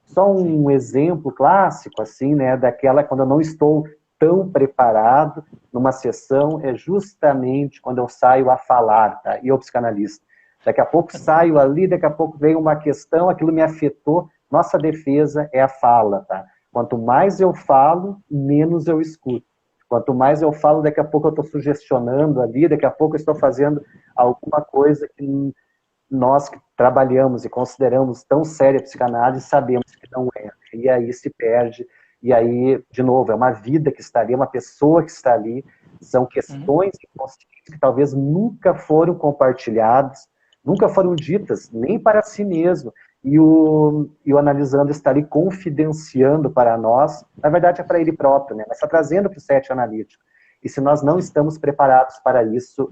Só um exemplo clássico, assim, né, daquela quando eu não estou tão preparado numa sessão, é justamente quando eu saio a falar, tá? E eu, psicanalista. Daqui a pouco saio ali, daqui a pouco vem uma questão, aquilo me afetou. Nossa defesa é a fala, tá? Quanto mais eu falo, menos eu escuto. Quanto mais eu falo, daqui a pouco eu estou sugestionando ali, daqui a pouco eu estou fazendo alguma coisa que nós que trabalhamos e consideramos tão séria a psicanálise, sabemos que não é. E aí se perde, e aí, de novo, é uma vida que está ali, é uma pessoa que está ali, são questões inconscientes que talvez nunca foram compartilhadas, nunca foram ditas, nem para si mesmo. E o analisando está ali confidenciando para nós, na verdade é para ele próprio, né? Mas está trazendo para o set analítico. E se nós não estamos preparados para isso,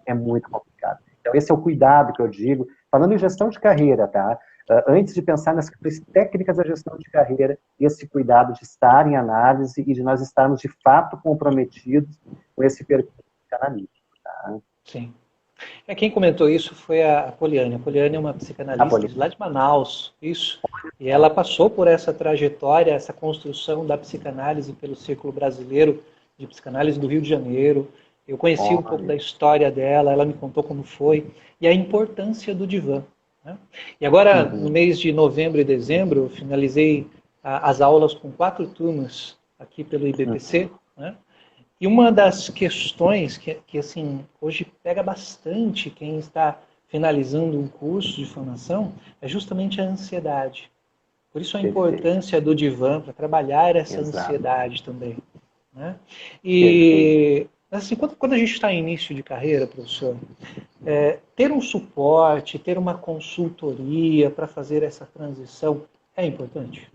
é muito complicado. Então, esse é o cuidado que eu digo. Falando em gestão de carreira, tá? Antes de pensar nas questões técnicas da gestão de carreira, esse cuidado de estar em análise e de nós estarmos, de fato, comprometidos com esse percurso analítico, tá? Sim. Quem comentou isso foi a Poliane. A Poliane é uma psicanalista de lá de Manaus, isso. E ela passou por essa trajetória, essa construção da psicanálise pelo Círculo Brasileiro de Psicanálise do Rio de Janeiro. Eu conheci um pouco da história dela, ela me contou como foi, e a importância do divã, né? E agora, no mês de novembro e dezembro, eu finalizei as aulas com 4 turmas aqui pelo IBPC, né? E uma das questões que assim, hoje pega bastante quem está finalizando um curso de formação é justamente a ansiedade. Por isso a importância do divã para trabalhar essa ansiedade também, né? E assim, quando a gente está em início de carreira, professor, ter um suporte, ter uma consultoria para fazer essa transição é importante?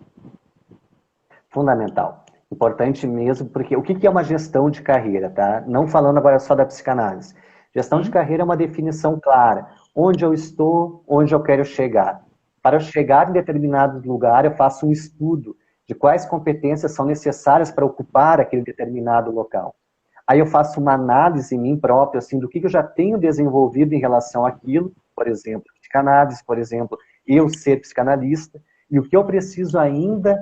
Fundamental. Importante mesmo, porque o que é uma gestão de carreira, tá? Não falando agora só da psicanálise. Gestão de carreira é uma definição clara. Onde eu estou, onde eu quero chegar. Para eu chegar em determinado lugar, eu faço um estudo de quais competências são necessárias para ocupar aquele determinado local. Aí eu faço uma análise em mim próprio, assim, do que eu já tenho desenvolvido em relação àquilo, por exemplo, psicanálise, por exemplo, eu ser psicanalista, e o que eu preciso ainda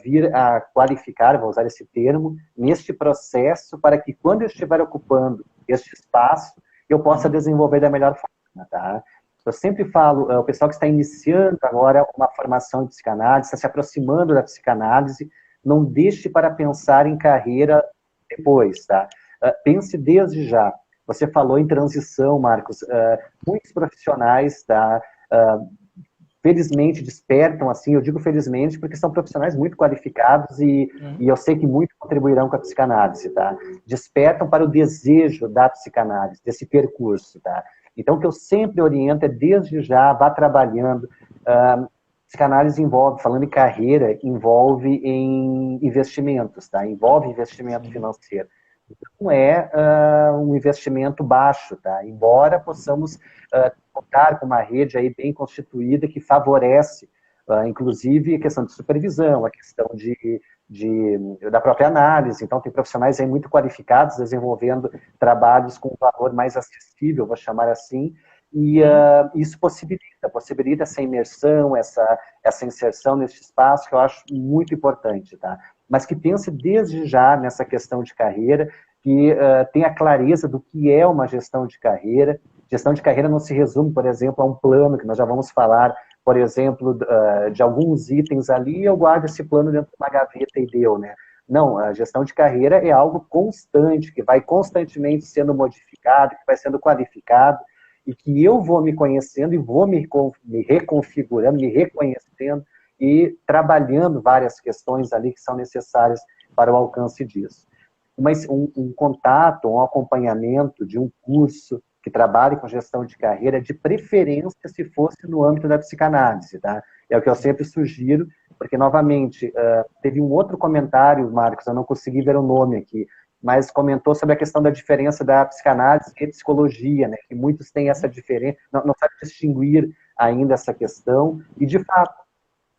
vir a qualificar, vou usar esse termo, neste processo, para que quando eu estiver ocupando este espaço, eu possa desenvolver da melhor forma, tá? Eu sempre falo, o pessoal que está iniciando agora uma formação de psicanálise, está se aproximando da psicanálise, não deixe para pensar em carreira depois, tá? Pense desde já. Você falou em transição, Marcos. Muitos profissionais, tá? Felizmente despertam, assim, eu digo felizmente porque são profissionais muito qualificados e eu sei que muito contribuirão com a psicanálise, tá? Despertam para o desejo da psicanálise, desse percurso, tá? Então, o que eu sempre oriento é, desde já, vá trabalhando. Psicanálise envolve, falando em carreira, envolve em investimentos, tá? Envolve investimento financeiro. Não é um investimento baixo, tá? Embora possamos contar com uma rede aí bem constituída que favorece, inclusive, a questão de supervisão, a questão da própria análise. Então, tem profissionais aí muito qualificados desenvolvendo trabalhos com um valor mais acessível, vou chamar assim, e isso possibilita essa imersão, essa inserção nesse espaço que eu acho muito importante, tá? Mas que pense desde já nessa questão de carreira, que tenha clareza do que é uma gestão de carreira. Gestão de carreira não se resume, por exemplo, a um plano, que nós já vamos falar, por exemplo, de alguns itens ali, eu guardo esse plano dentro de uma gaveta e deu, né? Não, a gestão de carreira é algo constante, que vai constantemente sendo modificado, que vai sendo qualificado, e que eu vou me conhecendo e vou me reconfigurando, me reconhecendo e trabalhando várias questões ali que são necessárias para o alcance disso. Mas um contato, um acompanhamento de um curso que trabalhe com gestão de carreira, de preferência se fosse no âmbito da psicanálise, tá? É o que eu sempre sugiro, porque, novamente, teve um outro comentário, Marcos, eu não consegui ver o nome aqui, mas comentou sobre a questão da diferença da psicanálise e psicologia, né? Que muitos têm essa diferença, não sabem distinguir ainda essa questão, e, de fato,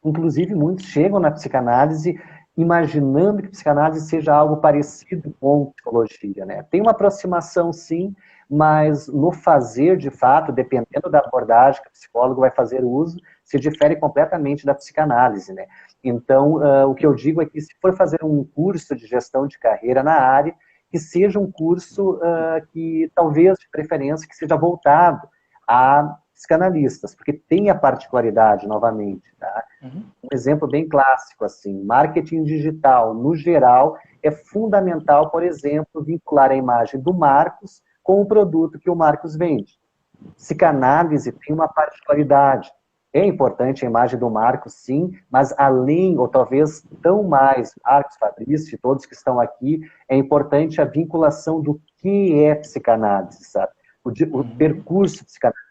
inclusive, muitos chegam na psicanálise imaginando que psicanálise seja algo parecido com psicologia, né? Tem uma aproximação, sim, mas no fazer, de fato, dependendo da abordagem que o psicólogo vai fazer uso, se difere completamente da psicanálise, né? Então, o que eu digo é que se for fazer um curso de gestão de carreira na área, que seja um curso que, talvez, de preferência, que seja voltado a psicanalistas, porque tem a particularidade, novamente, tá? Um exemplo bem clássico, assim, marketing digital, no geral, é fundamental, por exemplo, vincular a imagem do Marcos com o produto que o Marcos vende. Psicanálise tem uma particularidade. É importante a imagem do Marcos, sim, mas além, ou talvez tão mais, Marcos, Fabrício e todos que estão aqui, é importante a vinculação do que é psicanálise, sabe? O percurso psicanalítico.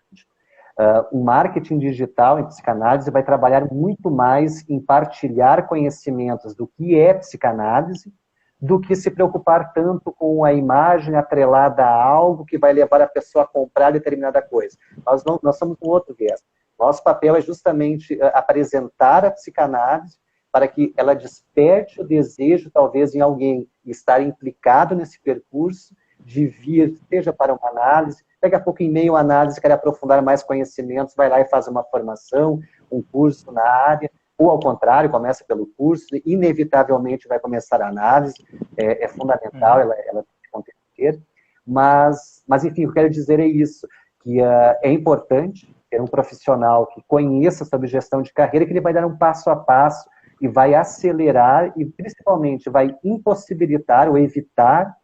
O marketing digital em psicanálise vai trabalhar muito mais em partilhar conhecimentos do que é psicanálise, do que se preocupar tanto com a imagem atrelada a algo que vai levar a pessoa a comprar determinada coisa. Nós somos um outro viés. Nosso papel é justamente apresentar a psicanálise para que ela desperte o desejo, talvez, em alguém estar implicado nesse percurso, de vir, seja para uma análise, daqui a pouco em meio à análise quer aprofundar mais conhecimentos, vai lá e faz uma formação, um curso na área, ou ao contrário, começa pelo curso, inevitavelmente vai começar a análise, é fundamental, ela tem que acontecer, mas enfim, o que eu quero dizer é isso, que é importante ter um profissional que conheça sobre gestão de carreira, que ele vai dar um passo a passo e vai acelerar e principalmente vai impossibilitar ou evitar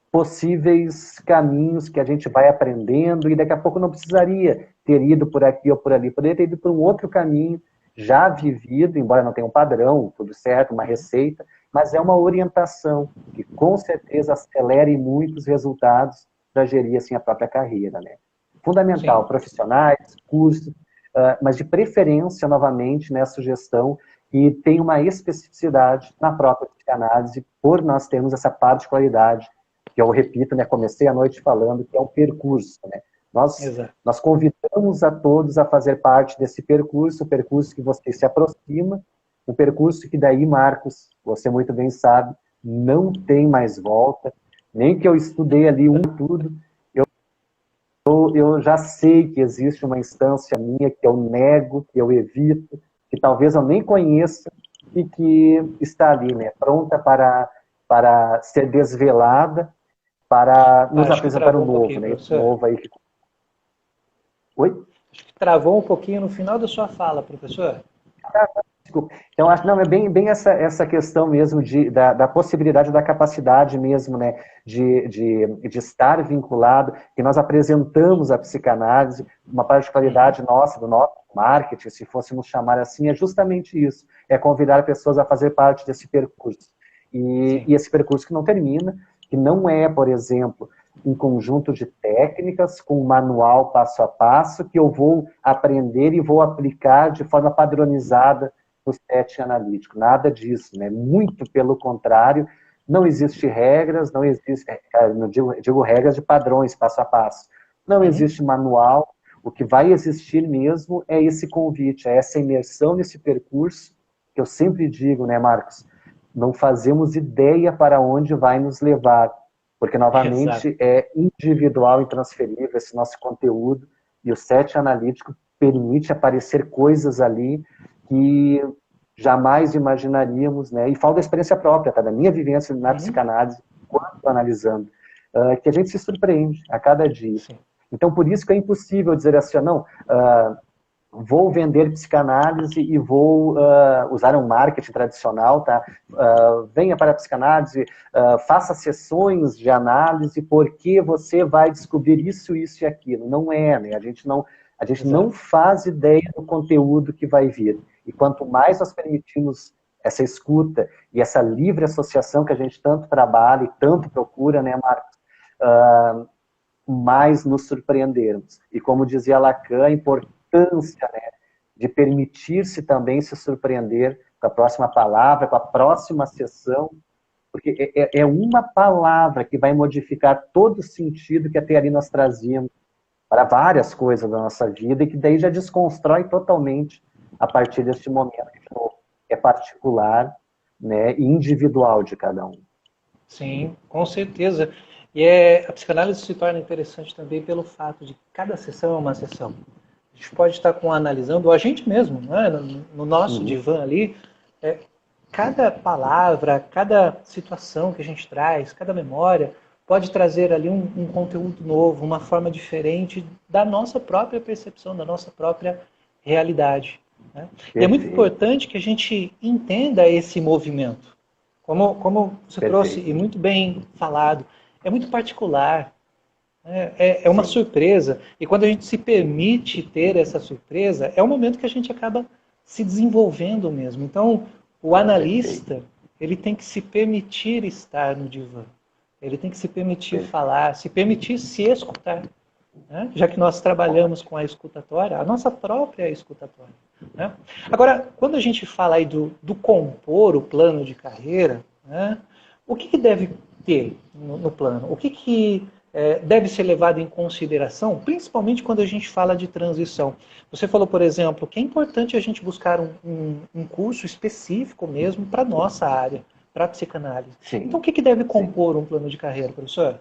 possíveis caminhos que a gente vai aprendendo e daqui a pouco não precisaria ter ido por aqui ou por ali, poderia ter ido por um outro caminho já vivido, embora não tenha um padrão, tudo certo, uma receita, mas é uma orientação que com certeza acelere muitos resultados para gerir assim a própria carreira, né? Fundamental, sim, profissionais, cursos, mas de preferência, novamente, nessa sugestão, e tem uma especificidade na própria psicanálise, por nós termos essa particularidade que eu repito, né, comecei a noite falando, que é um percurso, né? Nós convidamos a todos a fazer parte desse percurso, o percurso que você se aproxima, o percurso que daí, Marcos, você muito bem sabe, não tem mais volta, nem que eu estudei ali tudo, eu já sei que existe uma instância minha que eu nego, que eu evito, que talvez eu nem conheça, e que está ali, né, pronta para ser desvelada, para nos apresentar o novo, né? Esse novo aí que... Oi? Acho que travou um pouquinho no final da sua fala, professor. Desculpa. Então, acho não, é bem essa questão mesmo da possibilidade, da capacidade mesmo, né, de estar vinculado, que nós apresentamos a psicanálise, uma particularidade nossa, do nosso marketing, se fôssemos chamar assim, é justamente isso, é convidar pessoas a fazer parte desse percurso. E esse percurso que não termina, que não é, por exemplo, um conjunto de técnicas com um manual passo a passo que eu vou aprender e vou aplicar de forma padronizada no set analítico. Nada disso, né? Muito pelo contrário, não existe regras, não existe, não digo regras de padrões passo a passo. Não existe manual, o que vai existir mesmo é esse convite, é essa imersão nesse percurso, que eu sempre digo, né, Marcos? Não fazemos ideia para onde vai nos levar, porque, novamente, é individual e transferível esse nosso conteúdo, e o set analítico permite aparecer coisas ali que jamais imaginaríamos, né? E falo da experiência própria, tá? Da minha vivência na psicanálise, quando analisando, que a gente se surpreende a cada dia. Sim. Então, por isso que é impossível dizer assim, não... vou vender psicanálise e vou usar um marketing tradicional, tá? Venha para a psicanálise, faça sessões de análise, porque você vai descobrir isso, isso e aquilo. Não é, né? A gente não faz ideia do conteúdo que vai vir. E quanto mais nós permitimos essa escuta e essa livre associação que a gente tanto trabalha e tanto procura, né, Marcos? Mais nos surpreendermos. E como dizia Lacan, a importância, né, de permitir-se também se surpreender com a próxima palavra, com a próxima sessão, porque é uma palavra que vai modificar todo o sentido que até ali nós trazíamos para várias coisas da nossa vida e que daí já desconstrói totalmente a partir deste momento que é particular, né, e individual de cada um. Sim, com certeza. E a psicanálise se torna interessante também pelo fato de cada sessão é uma sessão. A gente pode estar analisando, ou a gente mesmo, né, no nosso divã ali, cada palavra, cada situação que a gente traz, cada memória, pode trazer ali um conteúdo novo, uma forma diferente da nossa própria percepção, da nossa própria realidade. Né? E é muito importante que a gente entenda esse movimento. Como você trouxe, e muito bem falado, é muito particular, é uma surpresa. E quando a gente se permite ter essa surpresa, é o momento que a gente acaba se desenvolvendo mesmo. Então, o analista, ele tem que se permitir estar no divã. Ele tem que se permitir falar, se permitir se escutar. Né? Já que nós trabalhamos com a escutatória, a nossa própria escutatória. Né? Agora, quando a gente fala aí do compor o plano de carreira, né, o que deve ter no plano? O que deve ser levado em consideração, principalmente quando a gente fala de transição? Você falou, por exemplo, que é importante a gente buscar um curso específico mesmo para a nossa área, para a psicanálise. Sim. Então, o que deve compor um plano de carreira, professor?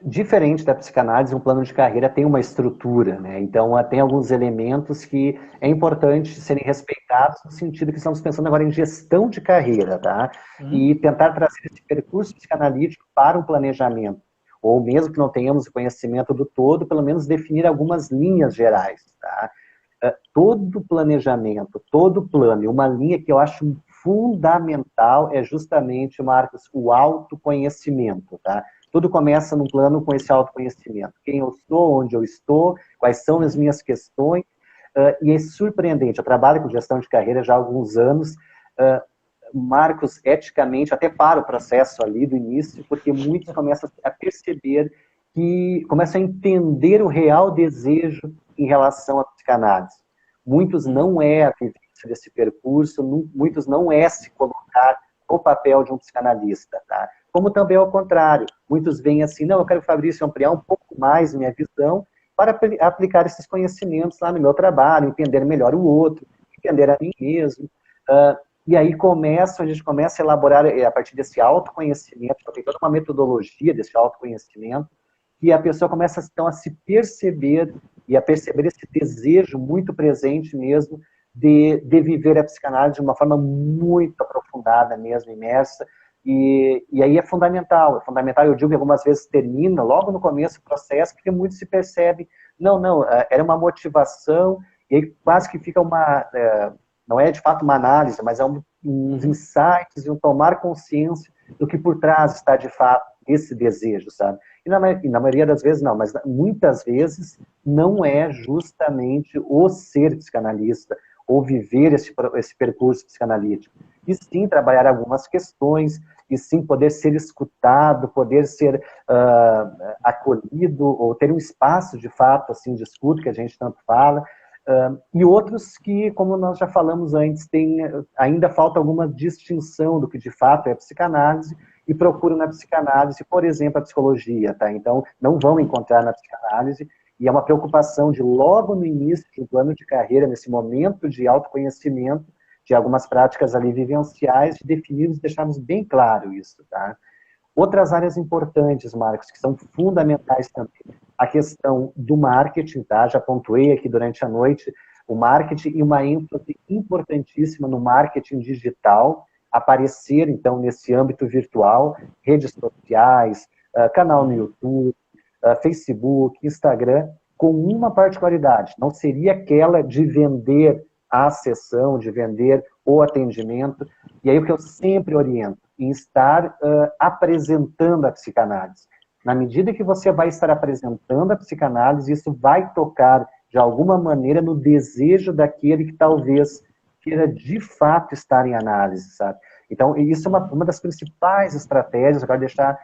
Diferente da psicanálise, um plano de carreira tem uma estrutura, né? Então, tem alguns elementos que é importante serem respeitados no sentido que estamos pensando agora em gestão de carreira, tá? E tentar trazer esse percurso psicanalítico para um planejamento, ou mesmo que não tenhamos o conhecimento do todo, pelo menos definir algumas linhas gerais, tá? Todo planejamento, todo plano, e uma linha que eu acho fundamental é justamente, Marcos, o autoconhecimento, tá? Tudo começa num plano com esse autoconhecimento. Quem eu sou, onde eu estou, quais são as minhas questões. E é surpreendente. Eu trabalho com gestão de carreira já há alguns anos. Marcos, eticamente, até para o processo ali do início, porque muitos começam a perceber começam a entender o real desejo em relação à psicanálise. Muitos não é a vivência desse percurso, muitos não é se colocar no papel de um psicanalista, tá? Como também ao contrário, muitos veem assim, não, eu quero, Fabrício, ampliar um pouco mais minha visão para aplicar esses conhecimentos lá no meu trabalho, entender melhor o outro, entender a mim mesmo. E aí a gente começa a elaborar, a partir desse autoconhecimento, tem toda uma metodologia desse autoconhecimento, e a pessoa começa então a se perceber, e a perceber esse desejo muito presente mesmo, de viver a psicanálise de uma forma muito aprofundada mesmo, imersa. E aí é fundamental, eu digo que algumas vezes termina logo no começo do processo, porque muito se percebe, não, era uma motivação, e aí quase que fica não é de fato uma análise, mas é uns insights e um tomar consciência do que por trás está de fato esse desejo, sabe? E na maioria das vezes não, mas muitas vezes não é justamente o ser psicanalista, ou viver esse percurso psicanalítico. E sim, trabalhar algumas questões, e sim poder ser escutado, poder ser acolhido, ou ter um espaço, de fato, assim, de escuta, que a gente tanto fala, e outros que, como nós já falamos antes, ainda falta alguma distinção do que de fato é psicanálise, e procuram na psicanálise, por exemplo, a psicologia, tá? Então, não vão encontrar na psicanálise, e é uma preocupação de logo no início do plano de carreira, nesse momento de autoconhecimento, de algumas práticas ali vivenciais, de definirmos, deixarmos bem claro isso, tá? Outras áreas importantes, Marcos, que são fundamentais também, a questão do marketing, tá? Já pontuei aqui durante a noite o marketing e uma ênfase importantíssima no marketing digital, aparecer, então, nesse âmbito virtual, redes sociais, canal no YouTube, Facebook, Instagram, com uma particularidade, não seria aquela de vender a sessão, de vender o atendimento, e aí o que eu sempre oriento, em estar apresentando a psicanálise. Na medida que você vai estar apresentando a psicanálise, isso vai tocar, de alguma maneira, no desejo daquele que talvez queira de fato estar em análise, sabe? Então, isso é uma das principais estratégias, eu quero deixar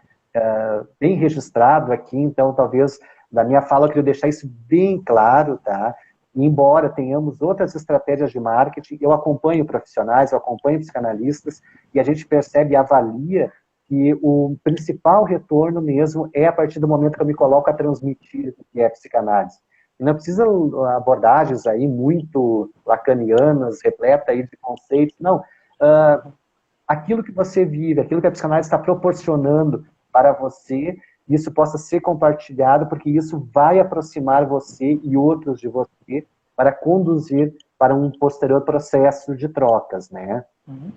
bem registrado aqui, então talvez da minha fala eu queria deixar isso bem claro, tá? E embora tenhamos outras estratégias de marketing, eu acompanho profissionais, eu acompanho psicanalistas, e a gente percebe e avalia que o principal retorno mesmo é a partir do momento que eu me coloco a transmitir o que é psicanálise. E não precisa abordagens aí muito lacanianas, repleta aí de conceitos, não. Aquilo que você vive, aquilo que a psicanálise está proporcionando para você, isso possa ser compartilhado, porque isso vai aproximar você e outros de você para conduzir para um posterior processo de trocas, né? Uhum.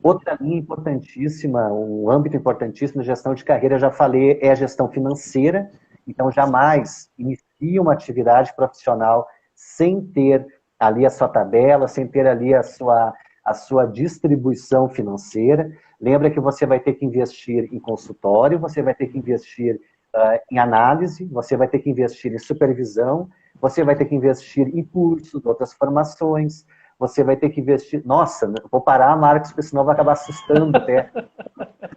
Outra linha importantíssima, um âmbito importantíssimo da gestão de carreira, eu já falei, é a gestão financeira. Então, jamais inicie uma atividade profissional sem ter ali a sua tabela, sem ter ali a sua distribuição financeira. Lembra que você vai ter que investir em consultório, você vai ter que investir em análise, você vai ter que investir em supervisão, você vai ter que investir em cursos, outras formações, você vai ter que investir... Nossa, vou parar, Marcos, porque senão vai acabar assustando até.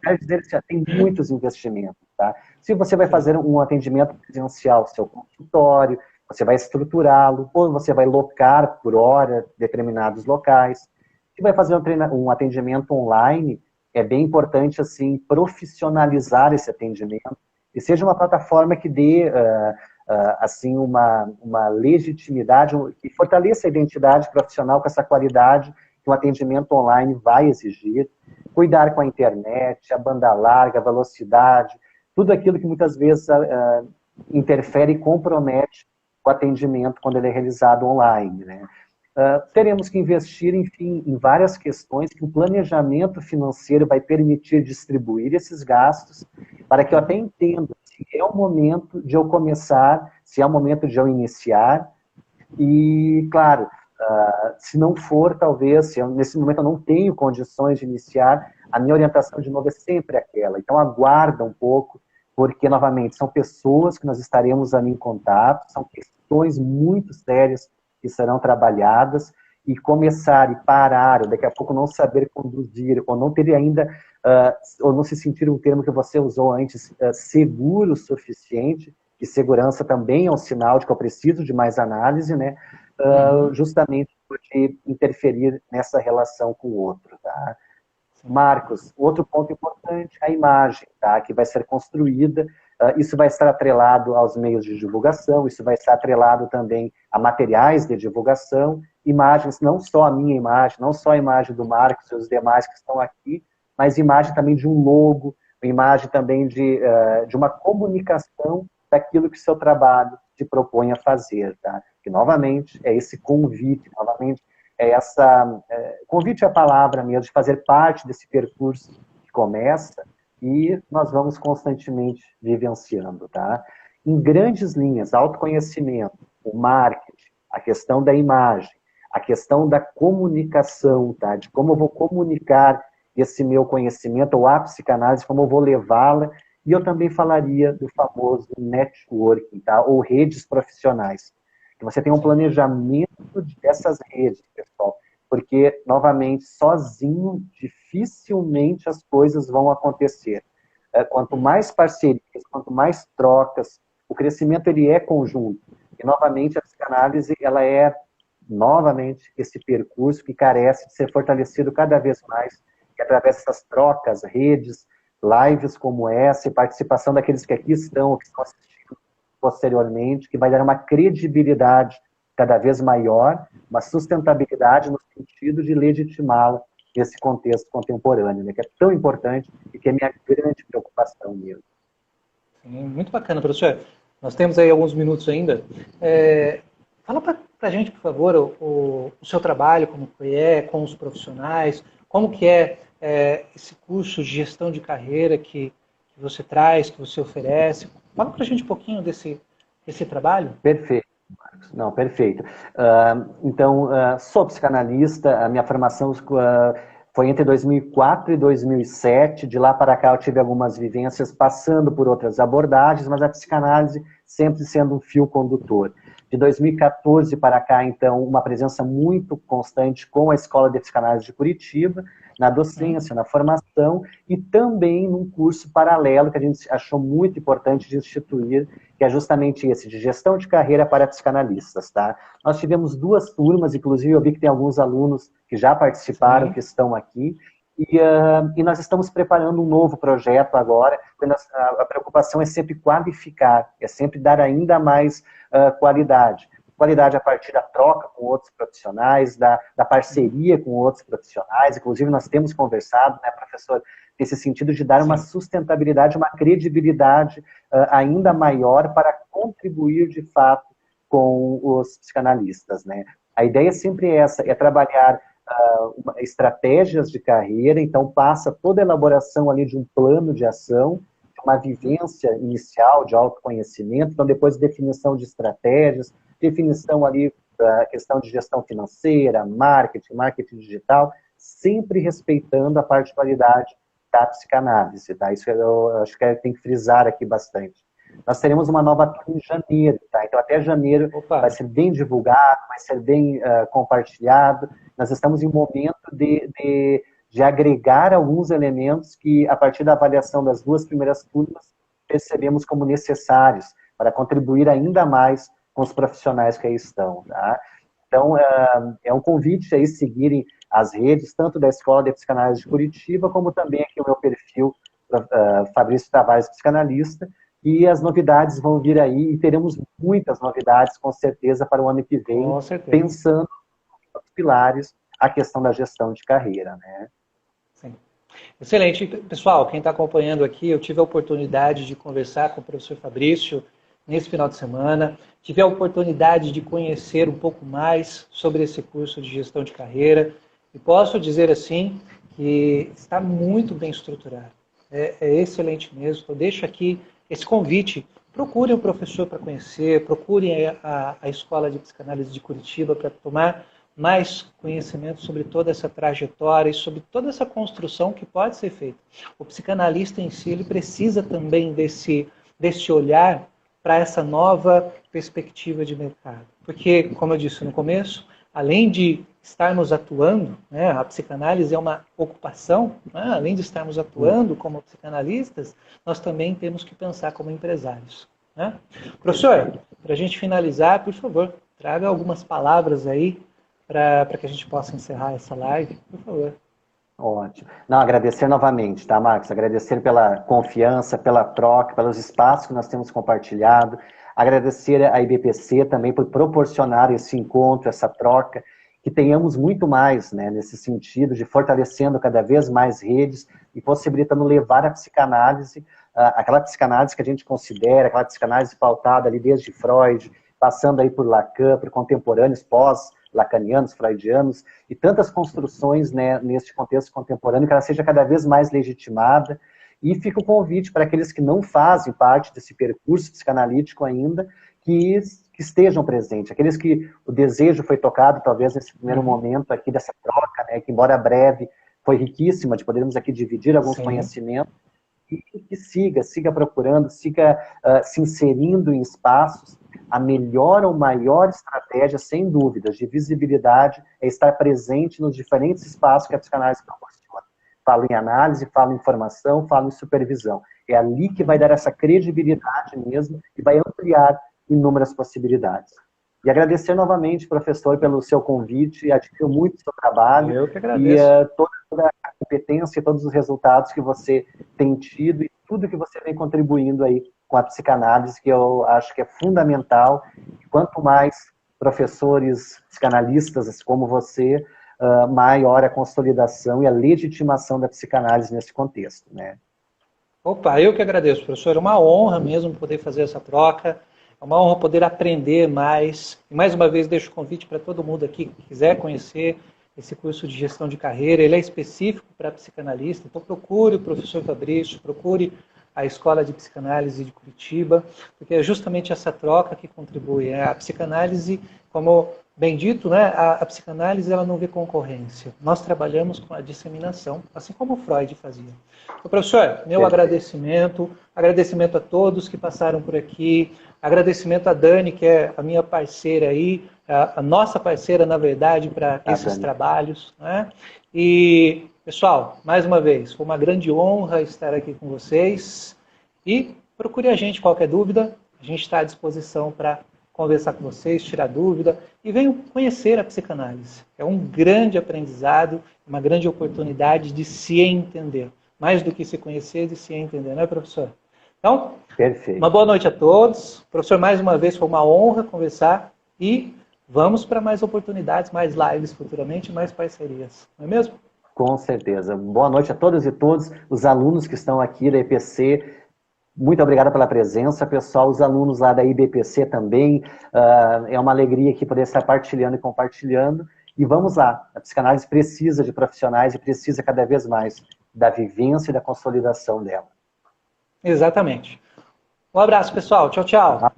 Quero dizer que já tem muitos investimentos, tá? Se você vai fazer um atendimento presencial, seu consultório, você vai estruturá-lo, ou você vai locar por hora determinados locais. Se vai fazer um atendimento online, é bem importante, assim, profissionalizar esse atendimento e seja uma plataforma que dê, assim, uma legitimidade, que fortaleça a identidade profissional com essa qualidade que um atendimento online vai exigir. Cuidar com a internet, a banda larga, a velocidade, tudo aquilo que muitas vezes interfere e compromete o atendimento quando ele é realizado online, né? Teremos que investir, enfim, em várias questões que o planejamento financeiro vai permitir distribuir esses gastos para que eu até entenda se é o momento de eu começar, se é o momento de eu iniciar e, claro, se não for, talvez, se eu, nesse momento eu não tenho condições de iniciar, a minha orientação, de novo, é sempre aquela. Então, aguarda um pouco, porque, novamente, são pessoas que nós estaremos ali em contato, são questões muito sérias que serão trabalhadas, e começar e parar, ou daqui a pouco não saber conduzir, ou não ter ainda, ou não se sentir um termo que você usou antes, seguro o suficiente, e segurança também é um sinal de que eu preciso de mais análise, né? Justamente por interferir nessa relação com o outro, tá? Marcos, outro ponto importante, a imagem, tá? Que vai ser construída, isso vai estar atrelado aos meios de divulgação, isso vai estar atrelado também a materiais de divulgação, imagens, não só a minha imagem, não só a imagem do Marcos e os demais que estão aqui, mas imagem também de um logo, imagem também de uma comunicação daquilo que o seu trabalho se propõe a fazer, tá? Que, novamente, é esse convite, novamente, convite é a palavra mesmo, de fazer parte desse percurso que começa, e nós vamos constantemente vivenciando, tá? Em grandes linhas, autoconhecimento, o marketing, a questão da imagem, a questão da comunicação, tá? De como eu vou comunicar esse meu conhecimento, ou a psicanálise, como eu vou levá-la, e eu também falaria do famoso networking, tá? Ou redes profissionais. Que você tem um planejamento dessas redes, pessoal, porque, novamente, sozinho, dificilmente as coisas vão acontecer. Quanto mais parcerias, quanto mais trocas, o crescimento ele é conjunto. E, novamente, a psicanálise ela é, novamente, esse percurso que carece de ser fortalecido cada vez mais, e através dessas trocas, redes, lives como essa, e participação daqueles que aqui estão, ou que estão assistindo posteriormente, que vai dar uma credibilidade cada vez maior, uma sustentabilidade no sentido de legitimá-la nesse contexto contemporâneo, né, que é tão importante e que é minha grande preocupação mesmo. Sim, muito bacana, professor. Nós temos aí alguns minutos ainda. Fala para a gente, por favor, o seu trabalho, como que é, com os profissionais, como que é esse curso de gestão de carreira que você traz, que você oferece. Fala para a gente um pouquinho desse trabalho. Perfeito. Não, perfeito. Então, sou psicanalista, a minha formação foi entre 2004 e 2007, de lá para cá eu tive algumas vivências passando por outras abordagens, mas a psicanálise sempre sendo um fio condutor. De 2014 para cá, então, uma presença muito constante com a Escola de Psicanálise de Curitiba, na docência, na formação, e também num curso paralelo que a gente achou muito importante de instituir, que é justamente esse, de gestão de carreira para psicanalistas, tá? Nós tivemos 2 turmas, inclusive eu vi que tem alguns alunos que já participaram, que estão aqui, e nós estamos preparando um novo projeto agora, quando a preocupação é sempre qualificar, é sempre dar ainda mais qualidade. Qualidade a partir da troca com outros profissionais, da parceria com outros profissionais. Inclusive, nós temos conversado, né, professor, nesse sentido de dar uma sustentabilidade, uma credibilidade ainda maior para contribuir, de fato, com os psicanalistas, né? A ideia é sempre essa, é trabalhar estratégias de carreira, então passa toda a elaboração ali de um plano de ação, uma vivência inicial de autoconhecimento, então depois definição de estratégias, definição ali da questão de gestão financeira, marketing digital, sempre respeitando a particularidade da psicanálise, tá? Isso eu acho que tem que frisar aqui bastante. Nós teremos uma nova turma em janeiro, tá? Então até janeiro vai ser bem divulgado, vai ser bem compartilhado. Nós estamos em um momento de agregar alguns elementos que, a partir da avaliação das 2 primeiras turmas, percebemos como necessários para contribuir ainda mais com os profissionais que aí estão, tá? Então, é um convite a seguirem as redes, tanto da Escola de Psicanálise de Curitiba, como também aqui o meu perfil, Fabrício Tavares, psicanalista, e as novidades vão vir aí, e teremos muitas novidades, com certeza, para o ano que vem, pensando nos pilares, a questão da gestão de carreira, né? Sim. Excelente. Pessoal, quem está acompanhando aqui, eu tive a oportunidade de conversar com o professor Fabrício nesse final de semana, tive a oportunidade de conhecer um pouco mais sobre esse curso de gestão de carreira, e posso dizer assim, que está muito bem estruturado. É excelente mesmo. Então, deixo aqui esse convite. Procurem o professor para conhecer, procurem a Escola de Psicanálise de Curitiba para tomar mais conhecimento sobre toda essa trajetória e sobre toda essa construção que pode ser feita. O psicanalista em si, ele precisa também desse olhar para essa nova perspectiva de mercado. Porque, como eu disse no começo, além de estarmos atuando, né, a psicanálise é uma ocupação, né, além de estarmos atuando como psicanalistas, nós também temos que pensar como empresários. Né? Professor, para a gente finalizar, por favor, traga algumas palavras aí para que a gente possa encerrar essa live, por favor. Ótimo. Não, agradecer novamente, tá, Marcos? Agradecer pela confiança, pela troca, pelos espaços que nós temos compartilhado. Agradecer a IBPC também por proporcionar esse encontro, essa troca, que tenhamos muito mais, né, nesse sentido de fortalecendo cada vez mais redes e possibilitando levar a psicanálise, aquela psicanálise que a gente considera, aquela psicanálise pautada ali desde Freud, passando aí por Lacan, por contemporâneos pós-lacanianos, freudianos, e tantas construções, né, neste contexto contemporâneo, que ela seja cada vez mais legitimada. E fica o convite para aqueles que não fazem parte desse percurso psicanalítico ainda, que estejam presentes. Aqueles que o desejo foi tocado, talvez, nesse primeiro momento aqui dessa troca, né, que embora breve, foi riquíssima, de podermos aqui dividir alguns conhecimentos, e que siga procurando, siga se inserindo em espaços. A melhor ou maior estratégia, sem dúvidas, de visibilidade é estar presente nos diferentes espaços que a psicanálise proporciona. Falo em análise, falo em formação, falo em supervisão. É ali que vai dar essa credibilidade mesmo e vai ampliar inúmeras possibilidades. E agradecer novamente, professor, pelo seu convite, admiro muito o seu trabalho. Eu que agradeço. E toda a competência e todos os resultados que você tem tido e tudo que você vem contribuindo aí com a psicanálise, que eu acho que é fundamental. Quanto mais professores psicanalistas como você, maior a consolidação e a legitimação da psicanálise nesse contexto, né? Opa, eu que agradeço, professor. É uma honra mesmo poder fazer essa troca. É uma honra poder aprender mais. E mais uma vez deixo o convite para todo mundo aqui que quiser conhecer esse curso de gestão de carreira. Ele é específico para psicanalista, então procure o professor Fabrício, procure a Escola de Psicanálise de Curitiba, porque é justamente essa troca que contribui. A psicanálise, como bem dito, né, a psicanálise ela não vê concorrência. Nós trabalhamos com a disseminação, assim como o Freud fazia. Então, professor, meu agradecimento a todos que passaram por aqui, agradecimento a Dani, que é a minha parceira aí, a nossa parceira, na verdade, para esses trabalhos, né? E, pessoal, mais uma vez, foi uma grande honra estar aqui com vocês. E procure a gente, qualquer dúvida, a gente está à disposição para conversar com vocês, tirar dúvida e venham conhecer a psicanálise. É um grande aprendizado, uma grande oportunidade de se entender. Mais do que se conhecer, de se entender, não é, professor? Então, perfeito. Uma boa noite a todos. Professor, mais uma vez foi uma honra conversar e vamos para mais oportunidades, mais lives futuramente, mais parcerias. Não é mesmo? Com certeza. Boa noite a todas e todos, os alunos que estão aqui da EPC. Muito obrigado pela presença, pessoal. Os alunos lá da IBPC também. É uma alegria aqui poder estar partilhando e compartilhando. E vamos lá. A psicanálise precisa de profissionais e precisa cada vez mais da vivência e da consolidação dela. Exatamente. Um abraço, pessoal. Tchau, tchau.